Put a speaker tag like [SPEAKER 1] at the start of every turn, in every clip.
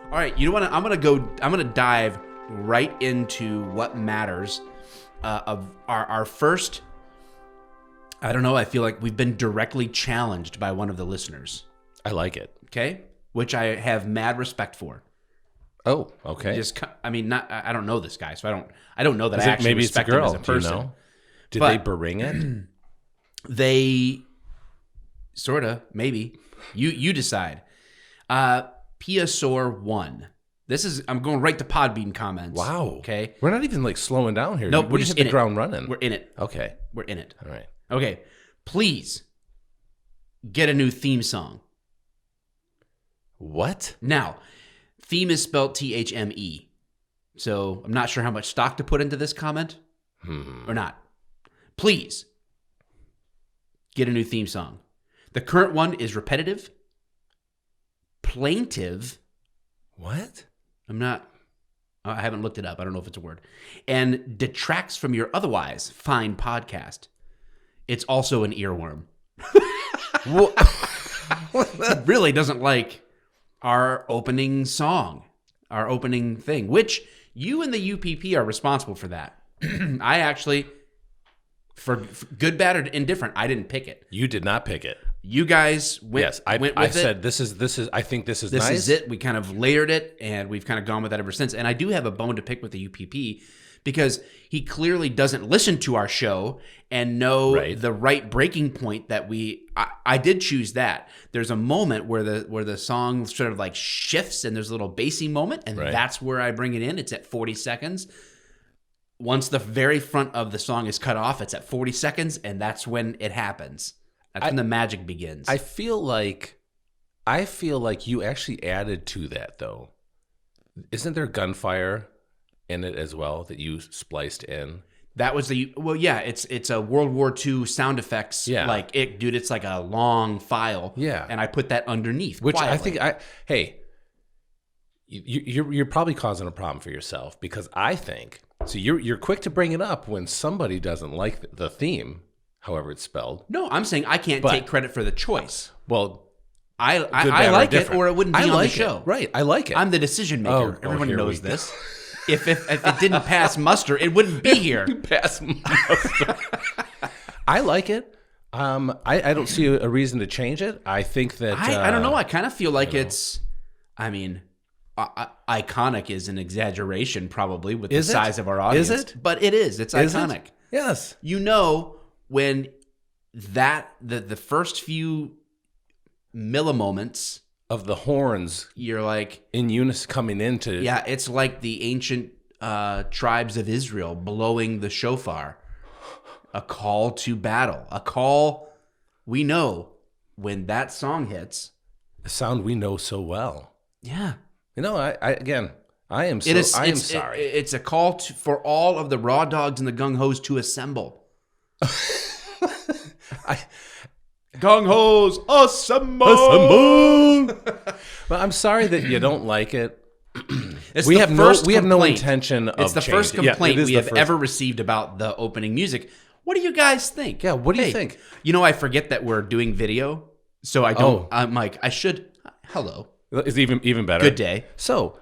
[SPEAKER 1] All right, you know what? I'm gonna dive right into what matters of our first. I don't know. I feel like we've been directly challenged by one of the listeners.
[SPEAKER 2] I like it.
[SPEAKER 1] Okay, which I have mad respect for.
[SPEAKER 2] Oh, okay.
[SPEAKER 1] I don't know this guy, so I don't know that I actually respect him as a person.
[SPEAKER 2] Do you know? Did they bring it?
[SPEAKER 1] They sorta, maybe. You decide. Piasaur 1. I'm going right to Podbean comments.
[SPEAKER 2] Wow.
[SPEAKER 1] Okay.
[SPEAKER 2] We're not even like slowing down here.
[SPEAKER 1] Nope, we're just
[SPEAKER 2] hit the ground running.
[SPEAKER 1] We're in it.
[SPEAKER 2] Okay.
[SPEAKER 1] We're in it.
[SPEAKER 2] All right.
[SPEAKER 1] Okay. Please get a new theme song.
[SPEAKER 2] What?
[SPEAKER 1] Now, theme is spelled THME. So I'm not sure how much stock to put into this comment or not. Please get a new theme song. The current one is repetitive, plaintive.
[SPEAKER 2] What?
[SPEAKER 1] I haven't looked it up. I don't know if it's a word. And detracts from your otherwise fine podcast. It's also an earworm. It really doesn't like our opening song, our opening thing, which you and the UPP are responsible for that. I actually, for good, bad, or indifferent, I didn't pick it.
[SPEAKER 2] You did not pick it.
[SPEAKER 1] You guys went with it.
[SPEAKER 2] I said this is. I think this is
[SPEAKER 1] this
[SPEAKER 2] nice.
[SPEAKER 1] This is it. We kind of layered it, and we've kind of gone with that ever since. And I do have a bone to pick with the UPP because he clearly doesn't listen to our show and know the right breaking point that I did choose that. There's a moment where the song sort of like shifts and there's a little bassy moment, and that's where I bring it in. It's at 40 seconds. Once the very front of the song is cut off, it's at 40 seconds, and that's when it happens. That's when the magic begins.
[SPEAKER 2] I feel like you actually added to that, though. Isn't there gunfire in it as well that you spliced in?
[SPEAKER 1] That was it's a World War II sound effects.
[SPEAKER 2] Yeah.
[SPEAKER 1] Like it's like a long file.
[SPEAKER 2] Yeah.
[SPEAKER 1] And I put that underneath.
[SPEAKER 2] Which
[SPEAKER 1] quietly.
[SPEAKER 2] I think you're probably causing a problem for yourself, because I think so. You're quick to bring it up when somebody doesn't like the theme, however it's spelled.
[SPEAKER 1] No, I'm saying I can't take credit for the choice.
[SPEAKER 2] Well,
[SPEAKER 1] I like it, or it wouldn't be on the show.
[SPEAKER 2] Right, I like it.
[SPEAKER 1] I'm the decision maker. Everyone knows this. If it didn't pass muster, it wouldn't be here.
[SPEAKER 2] Pass muster. I like it. I don't see a reason to change it. I think that
[SPEAKER 1] I don't know. I kind of feel like it's. I mean, iconic is an exaggeration, probably, with the size of our audience.
[SPEAKER 2] Is it?
[SPEAKER 1] But it is. It's iconic.
[SPEAKER 2] Yes.
[SPEAKER 1] You know, when the first few millimoments
[SPEAKER 2] of the horns,
[SPEAKER 1] you're like
[SPEAKER 2] in unison coming into.
[SPEAKER 1] Yeah, it's like the ancient tribes of Israel blowing the shofar, a call to battle, a call we know when that song hits.
[SPEAKER 2] A sound we know so well.
[SPEAKER 1] Yeah.
[SPEAKER 2] You know, I am sorry.
[SPEAKER 1] It's a call for all of the raw dogs and the gung hos to assemble. Gung hos, assemble!
[SPEAKER 2] Well, I'm sorry that you don't like it.
[SPEAKER 1] We have no
[SPEAKER 2] intention of.
[SPEAKER 1] It's the first
[SPEAKER 2] changing.
[SPEAKER 1] complaint we have ever received about the opening music. What do you guys think?
[SPEAKER 2] Yeah, what do you think?
[SPEAKER 1] You know, I forget that we're doing video, so I don't. I'm like, I should. Hello.
[SPEAKER 2] It's even better.
[SPEAKER 1] Good day.
[SPEAKER 2] So,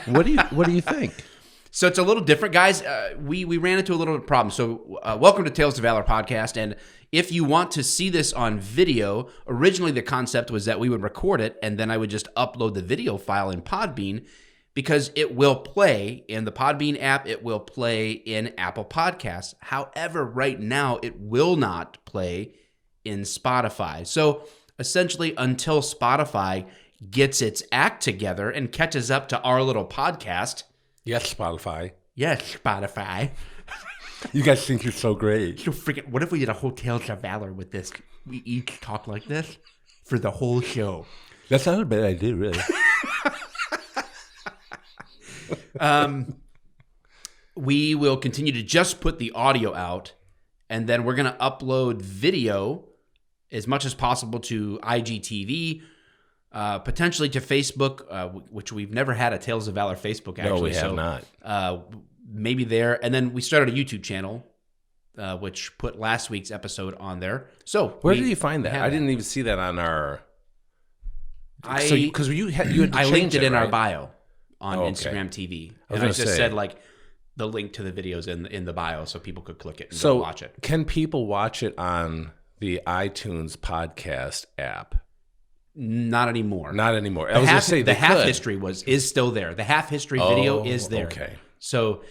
[SPEAKER 2] what do you think?
[SPEAKER 1] So it's a little different, guys. We ran into a little problem. So welcome to Tales of Valor podcast. And if you want to see this on video, originally the concept was that we would record it and then I would just upload the video file in Podbean, because it will play in the Podbean app. It will play in Apple Podcasts. However, right now it will not play in Spotify. So essentially, until Spotify gets its act together and catches up to our little podcast.
[SPEAKER 2] Yes, Spotify.
[SPEAKER 1] Yes, Spotify.
[SPEAKER 2] You guys think you're so great.
[SPEAKER 1] So freaking, what if we did a whole Tales of Valor with this? We each talk like this for the whole show.
[SPEAKER 2] That's not a bad idea, really.
[SPEAKER 1] We will continue to just put the audio out, and then we're going to upload video as much as possible to IGTV, potentially to Facebook, which we've never had a Tales of Valor Facebook, actually.
[SPEAKER 2] No, we have not.
[SPEAKER 1] Maybe there. And then we started a YouTube channel, which put last week's episode on there. So
[SPEAKER 2] where did you find that? I didn't even see that on our Because you had to
[SPEAKER 1] I linked
[SPEAKER 2] change
[SPEAKER 1] it in our
[SPEAKER 2] right?
[SPEAKER 1] bio on
[SPEAKER 2] Oh, okay.
[SPEAKER 1] Instagram TV.
[SPEAKER 2] I was
[SPEAKER 1] And I
[SPEAKER 2] gonna
[SPEAKER 1] just
[SPEAKER 2] say.
[SPEAKER 1] said like the link to the videos in the bio so people could click it and go
[SPEAKER 2] So
[SPEAKER 1] watch it.
[SPEAKER 2] can people watch it on the iTunes podcast app?
[SPEAKER 1] Not anymore.
[SPEAKER 2] Not anymore. I
[SPEAKER 1] The
[SPEAKER 2] was going
[SPEAKER 1] half,
[SPEAKER 2] to say
[SPEAKER 1] the
[SPEAKER 2] they
[SPEAKER 1] half
[SPEAKER 2] could.
[SPEAKER 1] history is still there. The half history video
[SPEAKER 2] Oh,
[SPEAKER 1] is there.
[SPEAKER 2] okay.
[SPEAKER 1] So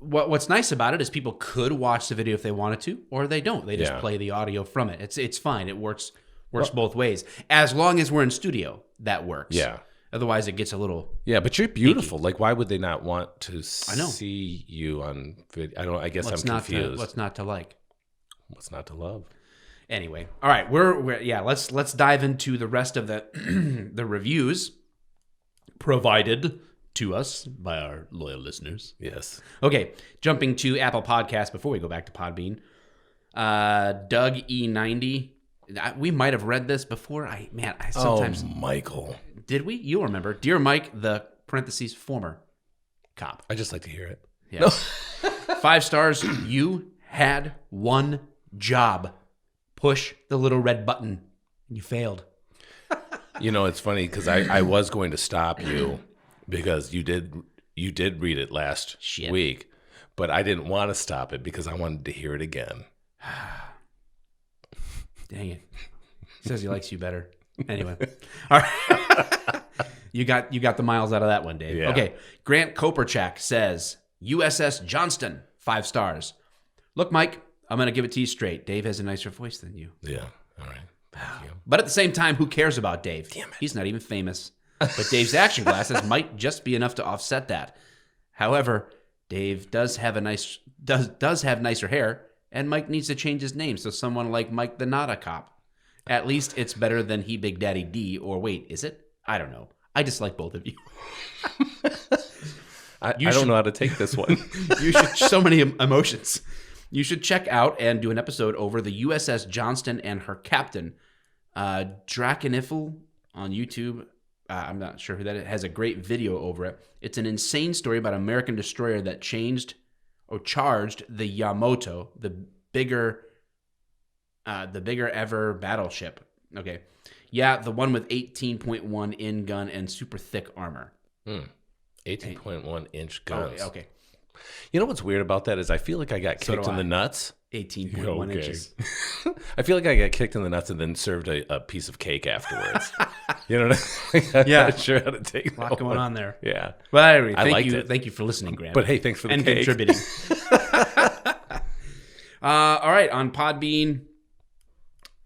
[SPEAKER 1] what's nice about it is people could watch the video if they wanted to, or they don't. They just
[SPEAKER 2] Yeah.
[SPEAKER 1] play the audio from it. It's fine. It works both ways. As long as we're in studio, that works.
[SPEAKER 2] Yeah.
[SPEAKER 1] Otherwise, it gets a little.
[SPEAKER 2] Yeah, but you're beautiful. Like, why would they not want to
[SPEAKER 1] know.
[SPEAKER 2] see you on video? I guess I'm confused.
[SPEAKER 1] What's not to like?
[SPEAKER 2] What's not to love?
[SPEAKER 1] Anyway, all right, let's dive into the rest of the the reviews provided to us by our loyal listeners.
[SPEAKER 2] Yes.
[SPEAKER 1] Okay, jumping to Apple Podcasts before we go back to Podbean. Doug E90. We might have read this before. I sometimes
[SPEAKER 2] Michael.
[SPEAKER 1] did we? You'll remember. Dear Mike, the parentheses former cop.
[SPEAKER 2] I just like to hear it.
[SPEAKER 1] Yeah. No. 5 stars. You had one job. Push the little red button. You failed.
[SPEAKER 2] You know, it's funny because I was going to stop you because you did read it last week, but I didn't want to stop it because I wanted to hear it again.
[SPEAKER 1] Dang it. He says he likes you better. Anyway. All right. You got the miles out of that one, Dave.
[SPEAKER 2] Yeah.
[SPEAKER 1] Okay. Grant Koperchak says, USS Johnston, 5 stars. Look, Mike, I'm going to give it to you straight. Dave has a nicer voice than you.
[SPEAKER 2] Yeah. All right. Thank you.
[SPEAKER 1] But at the same time, who cares about Dave?
[SPEAKER 2] Damn it.
[SPEAKER 1] He's not even famous. But Dave's action glasses might just be enough to offset that. However, Dave does have nicer hair, and Mike needs to change his name so someone like Mike the Nada Cop. At least it's better than He Big Daddy D, or wait, is it? I don't know. I dislike both of you.
[SPEAKER 2] I don't know how to take this one.
[SPEAKER 1] You should so many emotions. You should check out and do an episode over the USS Johnston and her captain, Drakenifel, on YouTube. I'm not sure who that is. It has a great video over it. It's an insane story about an American destroyer that charged the Yamato, the bigger ever battleship. Okay. Yeah, the one with 18.1 in gun and super thick armor.
[SPEAKER 2] 18.1 inch guns.
[SPEAKER 1] Oh, okay.
[SPEAKER 2] You know what's weird about that is I feel like I got
[SPEAKER 1] So
[SPEAKER 2] kicked
[SPEAKER 1] do
[SPEAKER 2] in the
[SPEAKER 1] I.
[SPEAKER 2] nuts.
[SPEAKER 1] 18.1
[SPEAKER 2] Okay.
[SPEAKER 1] inches.
[SPEAKER 2] I feel like I got kicked in the nuts and then served a piece of cake afterwards. You know what I mean? I'm
[SPEAKER 1] Yeah.
[SPEAKER 2] not sure how to take
[SPEAKER 1] A lot
[SPEAKER 2] that
[SPEAKER 1] going
[SPEAKER 2] one.
[SPEAKER 1] on there.
[SPEAKER 2] Yeah.
[SPEAKER 1] Well, anyway,
[SPEAKER 2] I liked it.
[SPEAKER 1] Thank you for listening, Grant.
[SPEAKER 2] But hey, thanks for the
[SPEAKER 1] and
[SPEAKER 2] cake.
[SPEAKER 1] contributing. All right, on Podbean.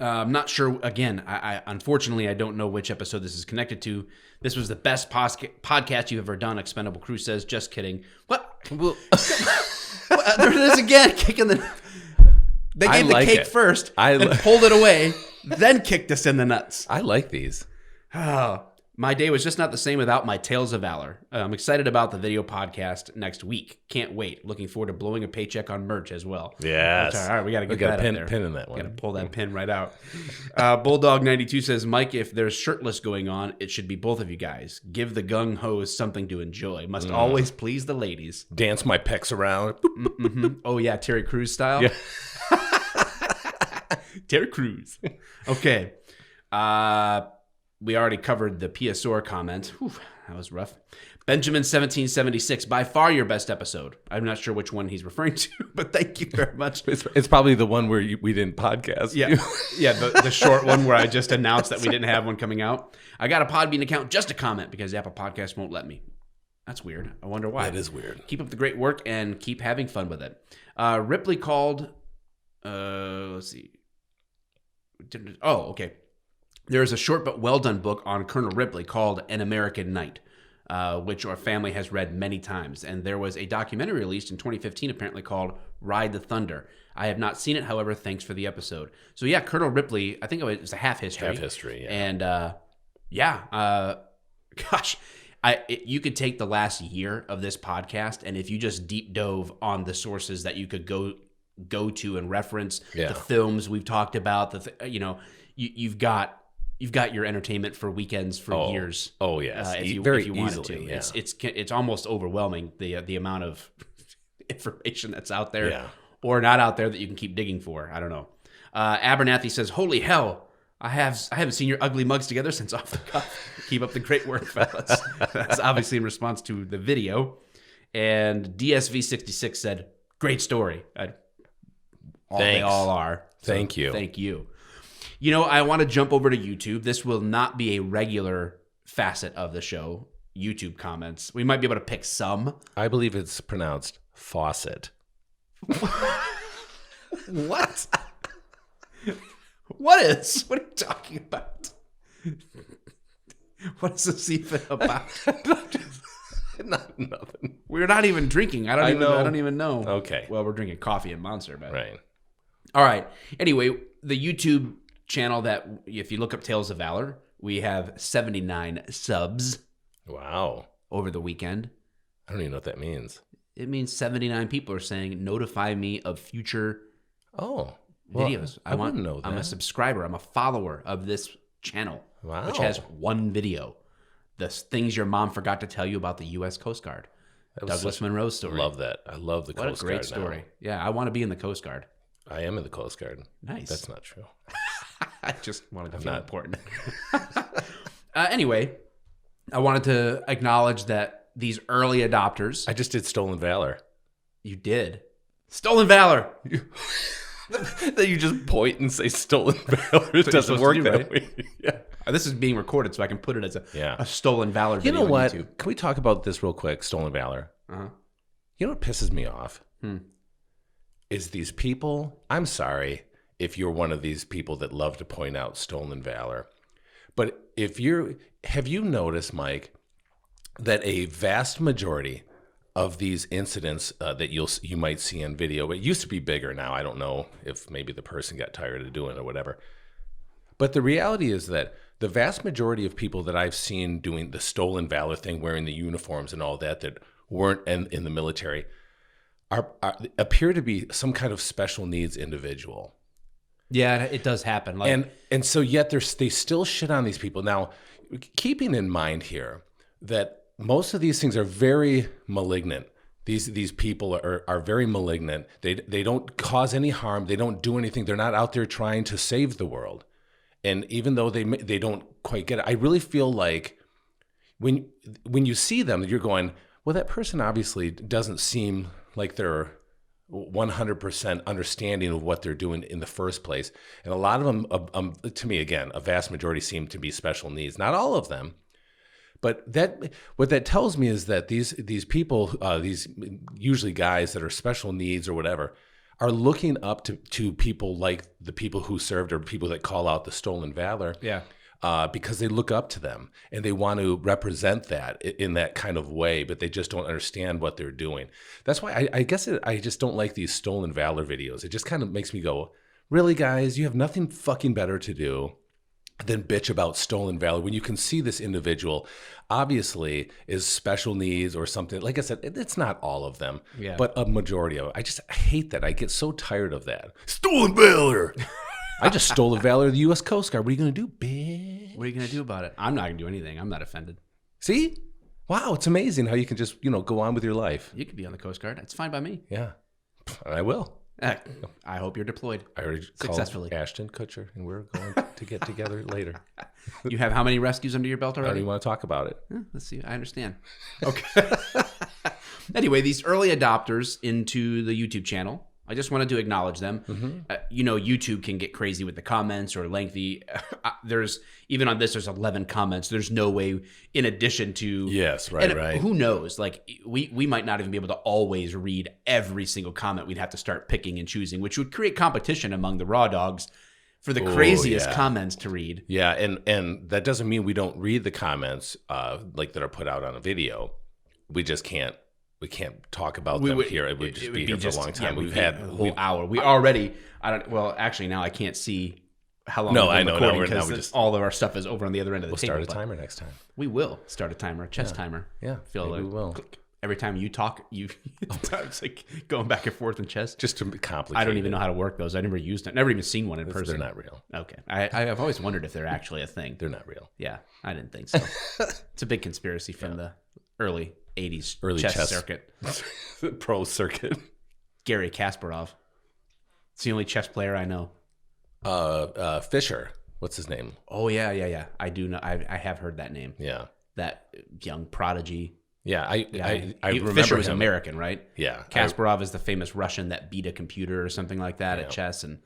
[SPEAKER 1] I'm not sure. Again, I unfortunately I don't know which episode this is connected to. This was the best podcast you've ever done. Expendable Crew says, just kidding. What?
[SPEAKER 2] Well,
[SPEAKER 1] There it is again. Kicking the. They
[SPEAKER 2] I
[SPEAKER 1] gave the
[SPEAKER 2] like
[SPEAKER 1] cake
[SPEAKER 2] it.
[SPEAKER 1] first and pulled it away, then kicked us in the nuts.
[SPEAKER 2] I like these.
[SPEAKER 1] Oh, my day was just not the same without my Tales of Valor. I'm excited about the video podcast next week. Can't wait. Looking forward to blowing a paycheck on merch as well.
[SPEAKER 2] Yes.
[SPEAKER 1] All right, we got to get
[SPEAKER 2] got
[SPEAKER 1] that
[SPEAKER 2] a pin,
[SPEAKER 1] up there.
[SPEAKER 2] pin in that
[SPEAKER 1] Got to
[SPEAKER 2] one.
[SPEAKER 1] pull that pin right out. Bulldog92 says, Mike, if there's shirtless going on, it should be both of you guys. Give the gung-hos something to enjoy. Must always please the ladies.
[SPEAKER 2] Dance my pecs around.
[SPEAKER 1] Oh, yeah, Terry Crews style?
[SPEAKER 2] Yeah.
[SPEAKER 1] Terry Crews. Okay. We already covered the PSOR comment. Whew, that was rough. Benjamin1776, by far your best episode. I'm not sure which one he's referring to, but thank you very much.
[SPEAKER 2] It's probably the one where we didn't podcast.
[SPEAKER 1] Yeah, yeah, the short one where I just announced that we didn't have one coming out. I got a Podbean account just to comment because Apple Podcasts won't let me. That's weird. I wonder why.
[SPEAKER 2] That is weird.
[SPEAKER 1] Keep up the great work and keep having fun with it. Ripley called, let's see. Oh, okay. There is a short but well-done book on Colonel Ripley called An American Night, which our family has read many times. And there was a documentary released in 2015 apparently called Ride the Thunder. I have not seen it, however, thanks for the episode. So yeah, Colonel Ripley, I think it was a half history.
[SPEAKER 2] Half history, yeah.
[SPEAKER 1] And gosh, you could take the last year of this podcast, and if you just deep dove on the sources that you could go to and reference, the films we've talked about, you've got your entertainment for weekends for years.
[SPEAKER 2] Oh yes,
[SPEAKER 1] if you
[SPEAKER 2] very
[SPEAKER 1] wanted
[SPEAKER 2] easily.
[SPEAKER 1] to.
[SPEAKER 2] Yeah.
[SPEAKER 1] It's almost overwhelming the amount of information that's out there
[SPEAKER 2] Yeah.
[SPEAKER 1] or not out there that you can keep digging for. I don't know. Abernathy says, "Holy hell, I haven't seen your ugly mugs together since Off the Cuff. Keep up the great work, fellas. That's obviously in response to the video. And DSV66 said, great story. They all are. So
[SPEAKER 2] Thank you.
[SPEAKER 1] Thank you. You know, I want to jump over to YouTube. This will not be a regular facet of the show. YouTube comments. We might be able to pick some.
[SPEAKER 2] I believe it's pronounced faucet.
[SPEAKER 1] What? What is? What are you talking about? What is this even about?
[SPEAKER 2] Nothing.
[SPEAKER 1] We're not even drinking. I don't even know.
[SPEAKER 2] Okay.
[SPEAKER 1] Well, we're drinking coffee and Monster, but
[SPEAKER 2] Right.
[SPEAKER 1] all right. Anyway, the YouTube channel that if you look up Tales of Valor, we have 79 subs.
[SPEAKER 2] Wow.
[SPEAKER 1] Over the weekend.
[SPEAKER 2] I don't even know what that means.
[SPEAKER 1] It means 79 people are saying, notify me of future videos.
[SPEAKER 2] I wouldn't know that.
[SPEAKER 1] I'm a subscriber. I'm a follower of this channel,
[SPEAKER 2] Wow.
[SPEAKER 1] which has one video. The things your mom forgot to tell you about the U.S. Coast Guard. Douglas Monroe's story.
[SPEAKER 2] Love that. I love the Coast Guard.
[SPEAKER 1] What a great story.
[SPEAKER 2] Now.
[SPEAKER 1] Yeah, I want to be in the Coast Guard.
[SPEAKER 2] I am in the Coast Guard.
[SPEAKER 1] Nice.
[SPEAKER 2] That's not true.
[SPEAKER 1] I just wanted to feel important. Anyway, I wanted to acknowledge that these early adopters.
[SPEAKER 2] I just did Stolen Valor.
[SPEAKER 1] You did. Stolen Valor.
[SPEAKER 2] That you just point and say Stolen Valor. It doesn't work that way. Yeah.
[SPEAKER 1] This is being recorded, so I can put it as a Stolen Valor
[SPEAKER 2] You
[SPEAKER 1] video
[SPEAKER 2] know what?
[SPEAKER 1] on YouTube.
[SPEAKER 2] Can we talk about this real quick? Stolen Valor.
[SPEAKER 1] Uh-huh.
[SPEAKER 2] You know what pisses me off? Is these people. I'm sorry if you're one of these people that love to point out Stolen Valor. But have you noticed, Mike, that a vast majority of these incidents that you might see on video, it used to be bigger. Now I don't know if maybe the person got tired of doing it or whatever. But the reality is that the vast majority of people that I've seen doing the Stolen Valor thing, wearing the uniforms and all that weren't in the military, appear to be some kind of special needs individual.
[SPEAKER 1] Yeah, it does happen.
[SPEAKER 2] And so yet they still shit on these people. Now, keeping in mind here that most of these things are very malignant. These people are very malignant. They don't cause any harm. They don't do anything. They're not out there trying to save the world. And even though they don't quite get it, I really feel like when you see them, you're going, well, that person obviously doesn't seem like they're 100% understanding of what they're doing in the first place. And a lot of them, to me, again, a vast majority seem to be special needs. Not all of them. But what that tells me is that these people, these usually guys that are special needs or whatever, are looking up to people like the people who served or people that call out the Stolen Valor. Yeah. Because they look up to them and they want to represent that in that kind of way, but they just don't understand what they're doing. That's why I guess I just don't like these Stolen Valor videos. It just kind of makes me go, really, guys, you have nothing fucking better to do than bitch about Stolen Valor when you can see this individual obviously is special needs or something. Like I said, it's not all of them, but a majority of it. I hate that. I get so tired of that. Stolen Valor. I just stole the valor of the U.S. Coast Guard. What are you going to do, bitch?
[SPEAKER 1] What are you going to do about it? I'm not going to do anything. I'm not offended.
[SPEAKER 2] See? Wow, it's amazing how you can just, go on with your life.
[SPEAKER 1] You could be on the Coast Guard. It's fine by me.
[SPEAKER 2] Yeah, I will.
[SPEAKER 1] I hope you're deployed.
[SPEAKER 2] I already
[SPEAKER 1] successfully.
[SPEAKER 2] Called Ashton Kutcher, and we're going to get together later.
[SPEAKER 1] You have how many rescues under your belt already?
[SPEAKER 2] I don't even want to talk about it.
[SPEAKER 1] Let's see. I understand. Okay. Anyway, these early adopters into the YouTube channel, I just wanted to acknowledge them. Mm-hmm. YouTube can get crazy with the comments or lengthy. There's even on this, there's 11 comments. There's no way, in addition to right. Who knows? Like we might not even be able to always read every single comment. We'd have to start picking and choosing, which would create competition among the raw dogs for the craziest comments to read.
[SPEAKER 2] Yeah, and that doesn't mean we don't read the comments like that are put out on a video. We just can't. We can't talk about them here. It would just be here for a long time.
[SPEAKER 1] Yeah, we've had a whole hour. We already. Well, actually, now I can't see how long.
[SPEAKER 2] No, I know.
[SPEAKER 1] Because all of our stuff is over on the other end of the table.
[SPEAKER 2] We'll start a timer next time.
[SPEAKER 1] We will start a timer, a chess timer.
[SPEAKER 2] Yeah,
[SPEAKER 1] we will. Click. Every time you talk, it's like going back and forth in chess.
[SPEAKER 2] Just to complicate.
[SPEAKER 1] I don't even know how to work those. I never used it. Never even seen one in person.
[SPEAKER 2] They're not real.
[SPEAKER 1] Okay, I've always wondered if they're actually a thing.
[SPEAKER 2] They're not real.
[SPEAKER 1] Yeah, I didn't think so. It's a big conspiracy from the early 80s chess circuit.
[SPEAKER 2] Pro circuit.
[SPEAKER 1] Gary Kasparov. It's the only chess player I know.
[SPEAKER 2] Fischer. What's his name?
[SPEAKER 1] Oh yeah. I do know. I have heard that name.
[SPEAKER 2] Yeah.
[SPEAKER 1] That young prodigy.
[SPEAKER 2] Yeah, I remember
[SPEAKER 1] Fisher was
[SPEAKER 2] him.
[SPEAKER 1] American, right?
[SPEAKER 2] Yeah.
[SPEAKER 1] Kasparov is the famous Russian that beat a computer or something like that at chess. And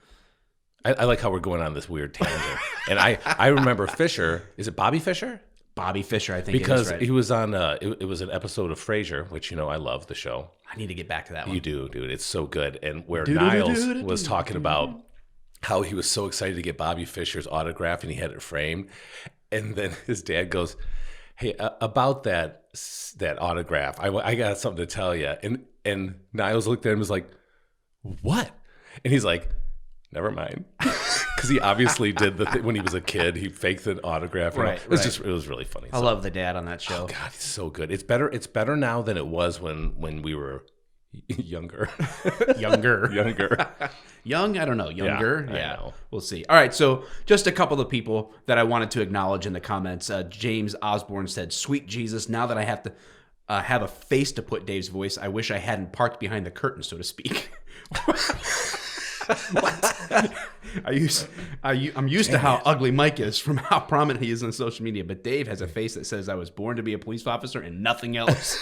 [SPEAKER 2] I like how we're going on this weird tangent. And I remember Fisher. Is it Bobby Fischer?
[SPEAKER 1] Bobby Fischer, I think
[SPEAKER 2] Because
[SPEAKER 1] it is, right?
[SPEAKER 2] he was on, it was an episode of Frasier, which, I love the show.
[SPEAKER 1] I need to get back to that one.
[SPEAKER 2] You do, dude. It's so good. And where Niles was talking about how he was so excited to get Bobby Fischer's autograph and he had it framed. And then his dad goes, hey, about that autograph, I got something to tell you. And Niles looked at him and was like, what? And he's like, never mind. Because he obviously did the thing when he was a kid. He faked an autograph.
[SPEAKER 1] Right.
[SPEAKER 2] It was it was really funny.
[SPEAKER 1] I love the dad on that show.
[SPEAKER 2] Oh God, he's so good. It's better now than it was when we were younger. Younger.
[SPEAKER 1] Young, I don't know. Younger,
[SPEAKER 2] yeah. I know.
[SPEAKER 1] We'll see. All right, so just a couple of people that I wanted to acknowledge in the comments. James Osborne said, "Sweet Jesus, now that I have to have a face to put Dave's voice, I wish I hadn't parked behind the curtain, so to speak." What? I'm used to how ugly Mike is from how prominent he is on social media, but Dave has a face that says I was born to be a police officer and nothing else.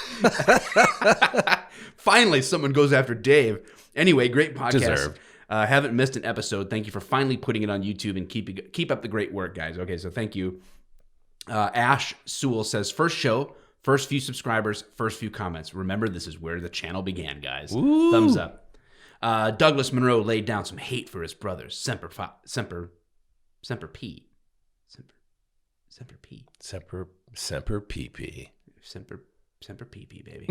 [SPEAKER 1] Finally, someone goes after Dave. Anyway, great podcast.
[SPEAKER 2] Deserved.
[SPEAKER 1] Haven't missed an episode. Thank you for finally putting it on YouTube and keep up the great work, guys. Okay, so thank you. Ash Sewell says, first show, first few subscribers, first few comments. Remember, this is where the channel began, guys.
[SPEAKER 2] Ooh.
[SPEAKER 1] Thumbs up. Douglas Monroe laid down some hate for his brothers. Semper P. Semper P, baby.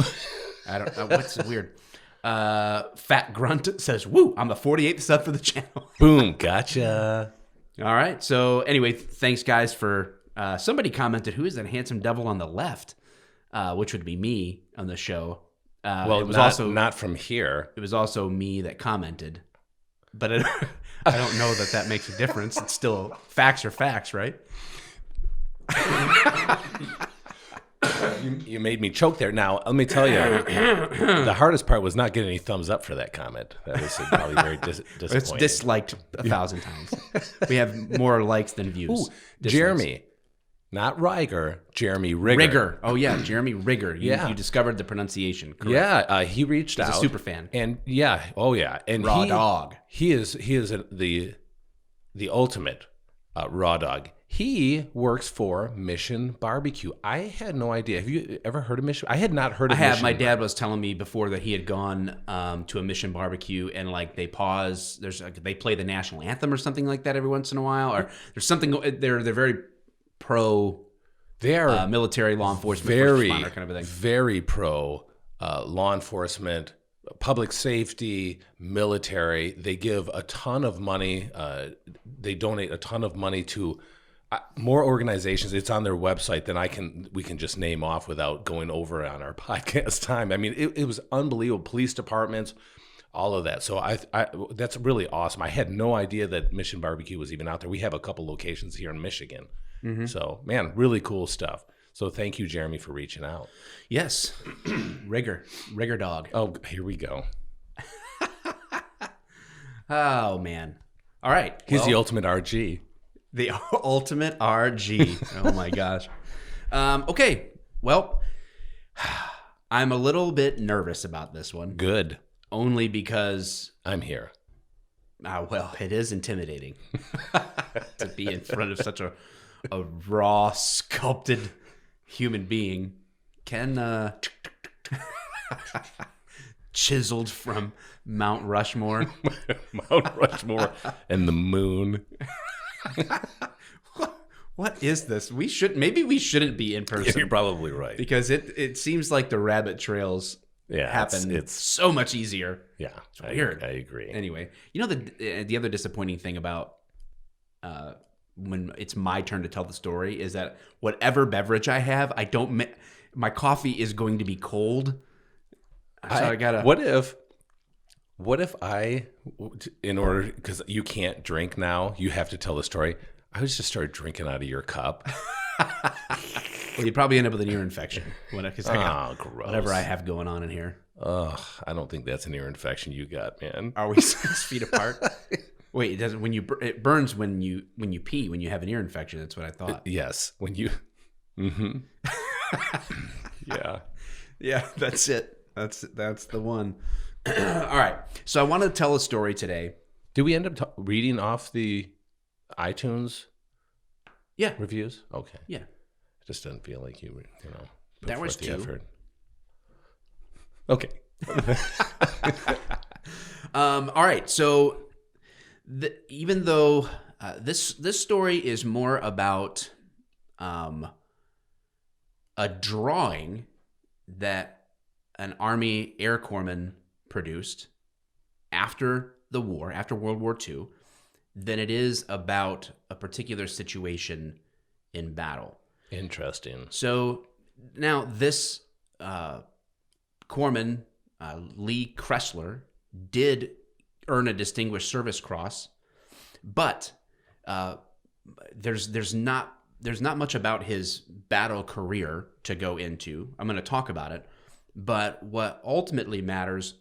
[SPEAKER 1] I don't know. What's weird? Fat Grunt says, woo, I'm the 48th sub for the channel.
[SPEAKER 2] Boom, gotcha.
[SPEAKER 1] All right. So anyway, thanks guys for, somebody commented, who is that handsome devil on the left? Which would be me on the show.
[SPEAKER 2] Well, it was not from here.
[SPEAKER 1] It was also me that commented, but I don't know that makes a difference. It's still facts are facts, right?
[SPEAKER 2] You made me choke there. Now, let me tell you, the hardest part was not getting any thumbs up for that comment. That was probably very disappointing.
[SPEAKER 1] It's disliked 1,000 times. We have more likes than views.
[SPEAKER 2] Ooh, Jeremy. Not Riger, Jeremy Rigger.
[SPEAKER 1] Rigger. Oh, yeah, Jeremy Rigger. You discovered the pronunciation. Correct.
[SPEAKER 2] Yeah, he reached out.
[SPEAKER 1] He's a super fan.
[SPEAKER 2] And yeah, oh yeah. And
[SPEAKER 1] raw dog.
[SPEAKER 2] He is the ultimate raw dog. He works for Mission Barbecue. I had no idea. Have you ever heard of Mission? I had not heard of Mission.
[SPEAKER 1] My dad was telling me before that he had gone to a Mission Barbecue and like they pause. They play the national anthem or something like that every once in a while. Or there's something. They're very pro. They're military, law enforcement, first responder kind of a thing.
[SPEAKER 2] Very pro law enforcement, public safety, military. They give a ton of money. They donate a ton of money to more organizations. It's on their website than we can just name off without going over on our podcast time. I mean, it was unbelievable. Police departments, all of that. So I that's really awesome. I had no idea that Mission Barbecue was even out there. We have a couple locations here in Michigan. Mm-hmm. So, man, really cool stuff. So thank you, Jeremy, for reaching out.
[SPEAKER 1] Yes. Rigger dog.
[SPEAKER 2] Oh, here we go.
[SPEAKER 1] Oh, man. All right.
[SPEAKER 2] He's the ultimate RG.
[SPEAKER 1] The ultimate RG. Oh, my gosh. Okay. Well, I'm a little bit nervous about this one.
[SPEAKER 2] Good.
[SPEAKER 1] Only because
[SPEAKER 2] I'm here.
[SPEAKER 1] Well, it is intimidating to be in front of such a raw, sculpted human being. Ken chiseled from Mount Rushmore.
[SPEAKER 2] Mount Rushmore and the moon.
[SPEAKER 1] What is this? Maybe we shouldn't be in person.
[SPEAKER 2] Yeah, you're probably right.
[SPEAKER 1] Because it seems like the rabbit trails happen. It's so much easier.
[SPEAKER 2] Yeah,
[SPEAKER 1] it's weird.
[SPEAKER 2] I agree.
[SPEAKER 1] Anyway, the other disappointing thing about when it's my turn to tell the story is that whatever beverage I have, my coffee is going to be cold. So I gotta.
[SPEAKER 2] What if I, in order, because you can't drink now, you have to tell the story. I would just start drinking out of your cup.
[SPEAKER 1] Well, you'd probably end up with an ear infection.
[SPEAKER 2] Gross.
[SPEAKER 1] Whatever I have going on in here.
[SPEAKER 2] Ugh, I don't think that's an ear infection you got, man.
[SPEAKER 1] Are we 6 feet apart? Wait, it doesn't. It burns when you pee, when you have an ear infection. That's what I thought.
[SPEAKER 2] Yes, when you. Mm-hmm. Yeah.
[SPEAKER 1] Yeah, that's it. That's the one. All right. So I want to tell a story today.
[SPEAKER 2] Did we end up reading off the iTunes
[SPEAKER 1] Yeah.
[SPEAKER 2] reviews? Okay.
[SPEAKER 1] Yeah.
[SPEAKER 2] It just doesn't feel like you know.
[SPEAKER 1] That was two.
[SPEAKER 2] Effort. Okay.
[SPEAKER 1] All right. So even though this story is more about a drawing that an Army Air Corpsman produced after the war, after World War II, than it is about a particular situation in battle.
[SPEAKER 2] Interesting.
[SPEAKER 1] So now this corpsman, Lee Kessler, did earn a Distinguished Service Cross, but there's not much about his battle career to go into. I'm going to talk about it, but what ultimately matters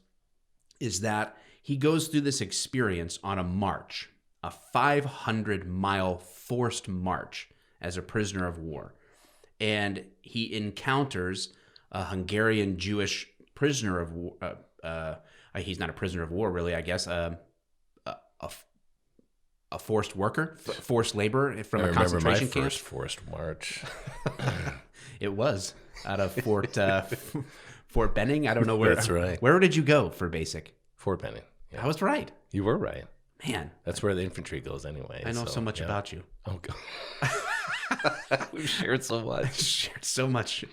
[SPEAKER 1] is that he goes through this experience on a march, a 500-mile forced march as a prisoner of war. And he encounters a Hungarian Jewish prisoner of war. He's not a prisoner of war, really, I guess. A forced worker, forced labor from a concentration camp.
[SPEAKER 2] First forced march.
[SPEAKER 1] It was out of Fort Benning. I don't know where.
[SPEAKER 2] That's right.
[SPEAKER 1] Where did you go for basic?
[SPEAKER 2] Fort Benning. Yeah.
[SPEAKER 1] I was right.
[SPEAKER 2] You were right.
[SPEAKER 1] Man,
[SPEAKER 2] that's where the infantry goes anyway.
[SPEAKER 1] I know so much about you.
[SPEAKER 2] Oh God. We've shared so much.
[SPEAKER 1] Shared so much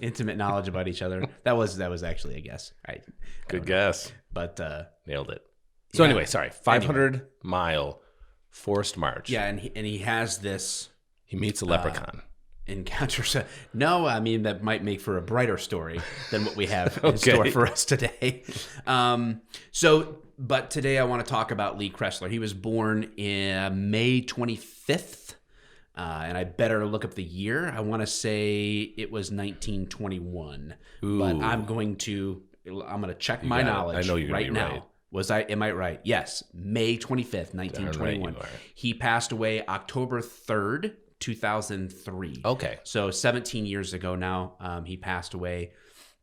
[SPEAKER 1] intimate knowledge about each other. That was actually a guess. Right.
[SPEAKER 2] Good guess.
[SPEAKER 1] But
[SPEAKER 2] nailed it. So anyway, sorry. 500-mile forced march.
[SPEAKER 1] Yeah, and he has this.
[SPEAKER 2] He meets a leprechaun.
[SPEAKER 1] Encounters. No, I mean that might make for a brighter story than what we have in store for us today. But today I want to talk about Lee Kessler. He was born in May 25th, and I better look up the year. I want to say it was 1921. Ooh. But I'm going to check my knowledge.
[SPEAKER 2] I know you're
[SPEAKER 1] right
[SPEAKER 2] now.
[SPEAKER 1] Right. Am I right? Yes, May 25th, 1921. Right, he passed away October 3rd. 2003.
[SPEAKER 2] Okay.
[SPEAKER 1] So 17 years ago now, he passed away.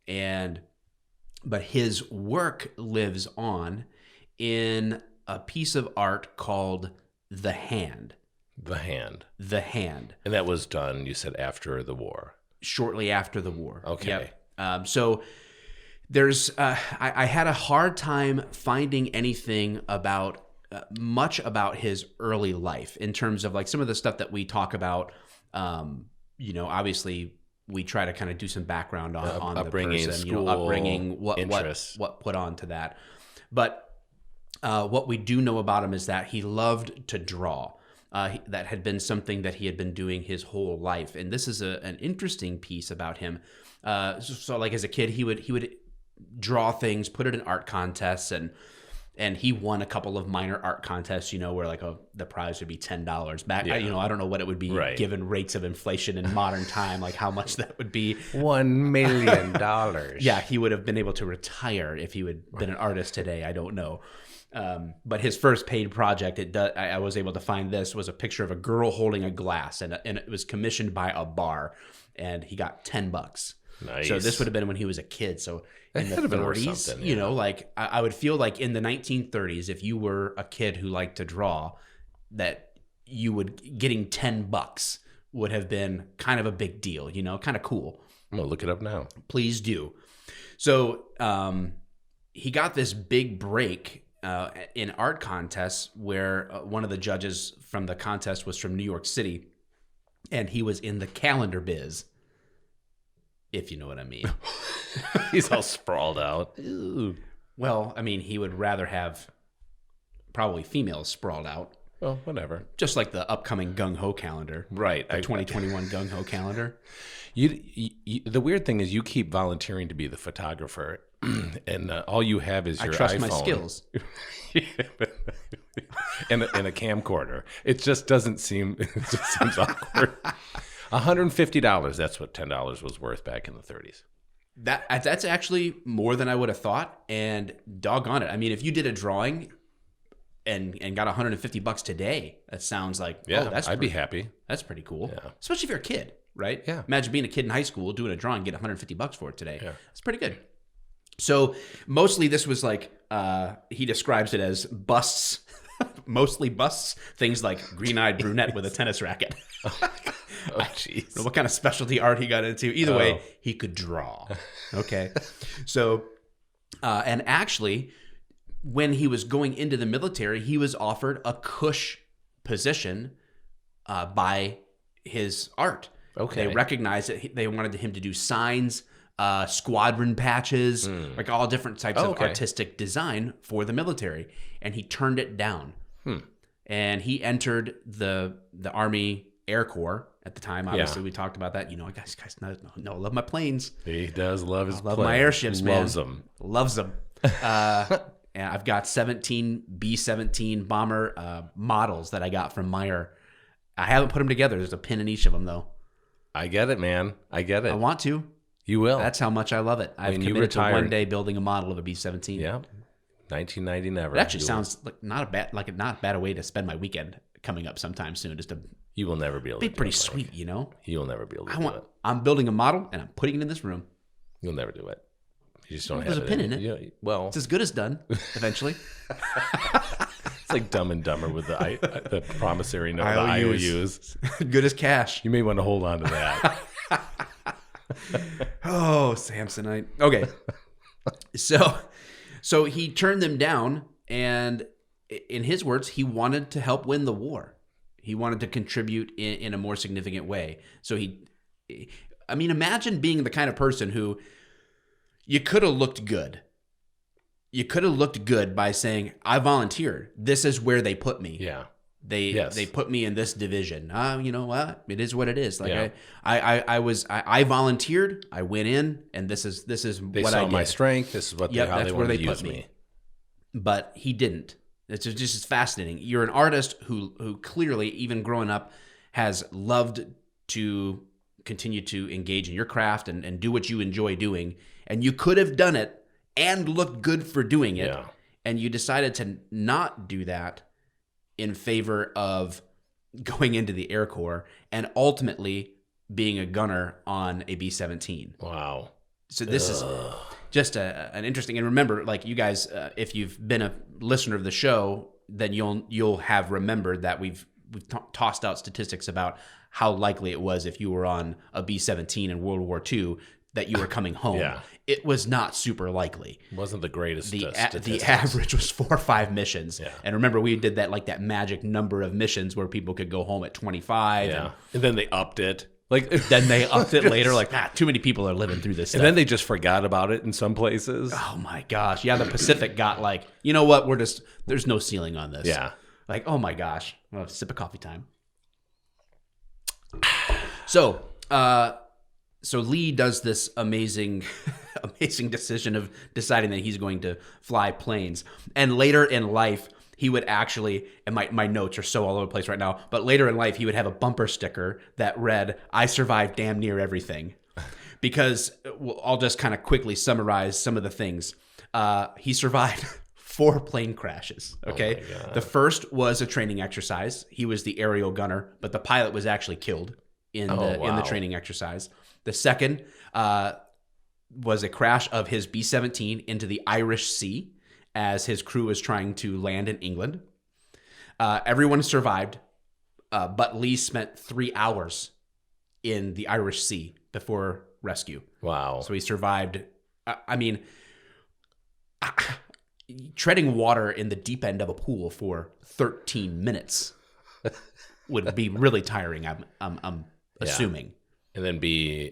[SPEAKER 1] But his work lives on in a piece of art called The Hand.
[SPEAKER 2] The Hand.
[SPEAKER 1] The Hand.
[SPEAKER 2] And that was done, you said, after the war.
[SPEAKER 1] Shortly after the war.
[SPEAKER 2] Okay.
[SPEAKER 1] Yep. So there's, I had a hard time finding anything about much about his early life in terms of like some of the stuff that we talk about. Obviously we try to kind of do some background on the person,
[SPEAKER 2] school,
[SPEAKER 1] upbringing, what put on to that. But what we do know about him is that he loved to draw. That had been something that he had been doing his whole life. And this is an interesting piece about him. So like as a kid, he would draw things, put it in art contests, and he won a couple of minor art contests, where like the prize would be $10 back. Yeah. I don't know what it would be given rates of inflation in modern time, like how much that would be.
[SPEAKER 2] $1 million.
[SPEAKER 1] Yeah, he would have been able to retire if he would been an artist today. I don't know. But his first paid project, I was able to find this, was a picture of a girl holding a glass, and it was commissioned by a bar, and he got $10.
[SPEAKER 2] Nice.
[SPEAKER 1] So this would have been when he was a kid. So in the 30s, like I would feel like in the 1930s, if you were a kid who liked to draw, that getting $10 would have been kind of a big deal, kind of cool.
[SPEAKER 2] I'm gonna look it up now.
[SPEAKER 1] Please do. So he got this big break in art contests where one of the judges from the contest was from New York City, and he was in the calendar biz. If you know what I mean.
[SPEAKER 2] He's all sprawled out.
[SPEAKER 1] Ew. Well, I mean, he would rather have probably females sprawled out.
[SPEAKER 2] Well, whatever.
[SPEAKER 1] Just like the upcoming Gung Ho calendar.
[SPEAKER 2] Right.
[SPEAKER 1] The 2021 Gung Ho calendar.
[SPEAKER 2] The weird thing is you keep volunteering to be the photographer, and all you have is your iPhone. I trust my skills. and a camcorder. It just seems awkward. $150. That's what $10 was worth back in the 30s.
[SPEAKER 1] That's actually more than I would have thought, and doggone it. I mean, if you did a drawing, and got $150 today. That sounds like,
[SPEAKER 2] I'd be happy.
[SPEAKER 1] That's pretty cool.
[SPEAKER 2] Yeah.
[SPEAKER 1] Especially if you're a kid, right?
[SPEAKER 2] Yeah.
[SPEAKER 1] Imagine being a kid in high school doing a drawing, get $150 for it today. Yeah. That's pretty good. So mostly this was like, he describes it as busts, mostly busts, things like green-eyed brunette with a tennis racket.
[SPEAKER 2] Oh, jeez.
[SPEAKER 1] What kind of specialty art he got into. Either way, he could draw. Okay. So, and actually, when he was going into the military, he was offered a cush position by his art.
[SPEAKER 2] Okay.
[SPEAKER 1] They recognized that they wanted him to do signs, squadron patches, like all different types of artistic design for the military. And he turned it down. And he entered the Army Air Corps at the time. Obviously, we talked about that. You know, guys I love my planes.
[SPEAKER 2] He does love his planes.
[SPEAKER 1] My airships, man.
[SPEAKER 2] Loves them.
[SPEAKER 1] And I've got 17 B-17 bomber models that I got from Meyer. I haven't put them together. There's a pin in each of them, though.
[SPEAKER 2] I get it, man. I get it.
[SPEAKER 1] I want to.
[SPEAKER 2] You will.
[SPEAKER 1] That's how much I love it. I've committed to one day building a model of a B-17.
[SPEAKER 2] Yeah. 1990 never.
[SPEAKER 1] It actually sounds like not a bad way to spend my weekend coming up sometime soon.
[SPEAKER 2] You will never be able to do it.
[SPEAKER 1] Pretty sweet, you know?
[SPEAKER 2] You will never be able to do it.
[SPEAKER 1] I'm building a model, and I'm putting it in this room.
[SPEAKER 2] You'll never do it. You just don't have
[SPEAKER 1] There's a pin in it.
[SPEAKER 2] Yeah, well,
[SPEAKER 1] it's as good as done, eventually.
[SPEAKER 2] It's like Dumb and Dumber with the promissory note, the IOUs.
[SPEAKER 1] Good as cash.
[SPEAKER 2] You may want to hold on to that.
[SPEAKER 1] Oh, Samsonite. Okay. So he turned them down, and in his words, he wanted to help win the war. He wanted to contribute in a more significant way. So imagine being the kind of person who you could have looked good. You could have looked good by saying, I volunteered. This is where they put me.
[SPEAKER 2] Yeah.
[SPEAKER 1] They put me in this division. You know what? It is what it is. Like I volunteered. I went in, and this is
[SPEAKER 2] they
[SPEAKER 1] what
[SPEAKER 2] saw
[SPEAKER 1] I did.
[SPEAKER 2] My strength. This is what how they wanted to use me.
[SPEAKER 1] But he didn't. It's just fascinating. You're an artist who clearly, even growing up, has loved to continue to engage in your craft and do what you enjoy doing. And you could have done it and looked good for doing it. Yeah. And you decided to not do that in favor of going into the Air Corps and ultimately being a gunner on a B-17.
[SPEAKER 2] Wow.
[SPEAKER 1] So this is just an interesting, and remember, like you guys, if you've been a listener of the show, then you'll have remembered that we've tossed out statistics about how likely it was if you were on a B-17 in World War II that you were coming home.
[SPEAKER 2] Yeah.
[SPEAKER 1] It was not super likely.
[SPEAKER 2] It wasn't the greatest.
[SPEAKER 1] The average was 4 or 5 missions. Yeah. And remember, we did that magic number of missions where people could go home at 25.
[SPEAKER 2] Yeah. And then they upped it.
[SPEAKER 1] Then they upped it later. Too many people are living through this stuff.
[SPEAKER 2] And then they just forgot about it in some places.
[SPEAKER 1] Oh my gosh. Yeah, the Pacific got you know what? There's no ceiling on this.
[SPEAKER 2] Yeah.
[SPEAKER 1] Oh my gosh. Well, sip of coffee time. So Lee does this amazing decision of deciding that he's going to fly planes. And later in life, he would actually, and my notes are so all over the place right now, but later in life, he would have a bumper sticker that read, "I survived damn near everything." Because I'll just kind of quickly summarize some of the things. He survived 4 plane crashes. Okay. Oh, the first was a training exercise. He was the aerial gunner, but the pilot was actually killed in the training exercise. The second was a crash of his B-17 into the Irish Sea as his crew was trying to land in England. Everyone survived, but Lee spent 3 hours in the Irish Sea before rescue.
[SPEAKER 2] Wow.
[SPEAKER 1] So he survived. Treading water in the deep end of a pool for 13 minutes would be really tiring, I'm assuming.
[SPEAKER 2] And then be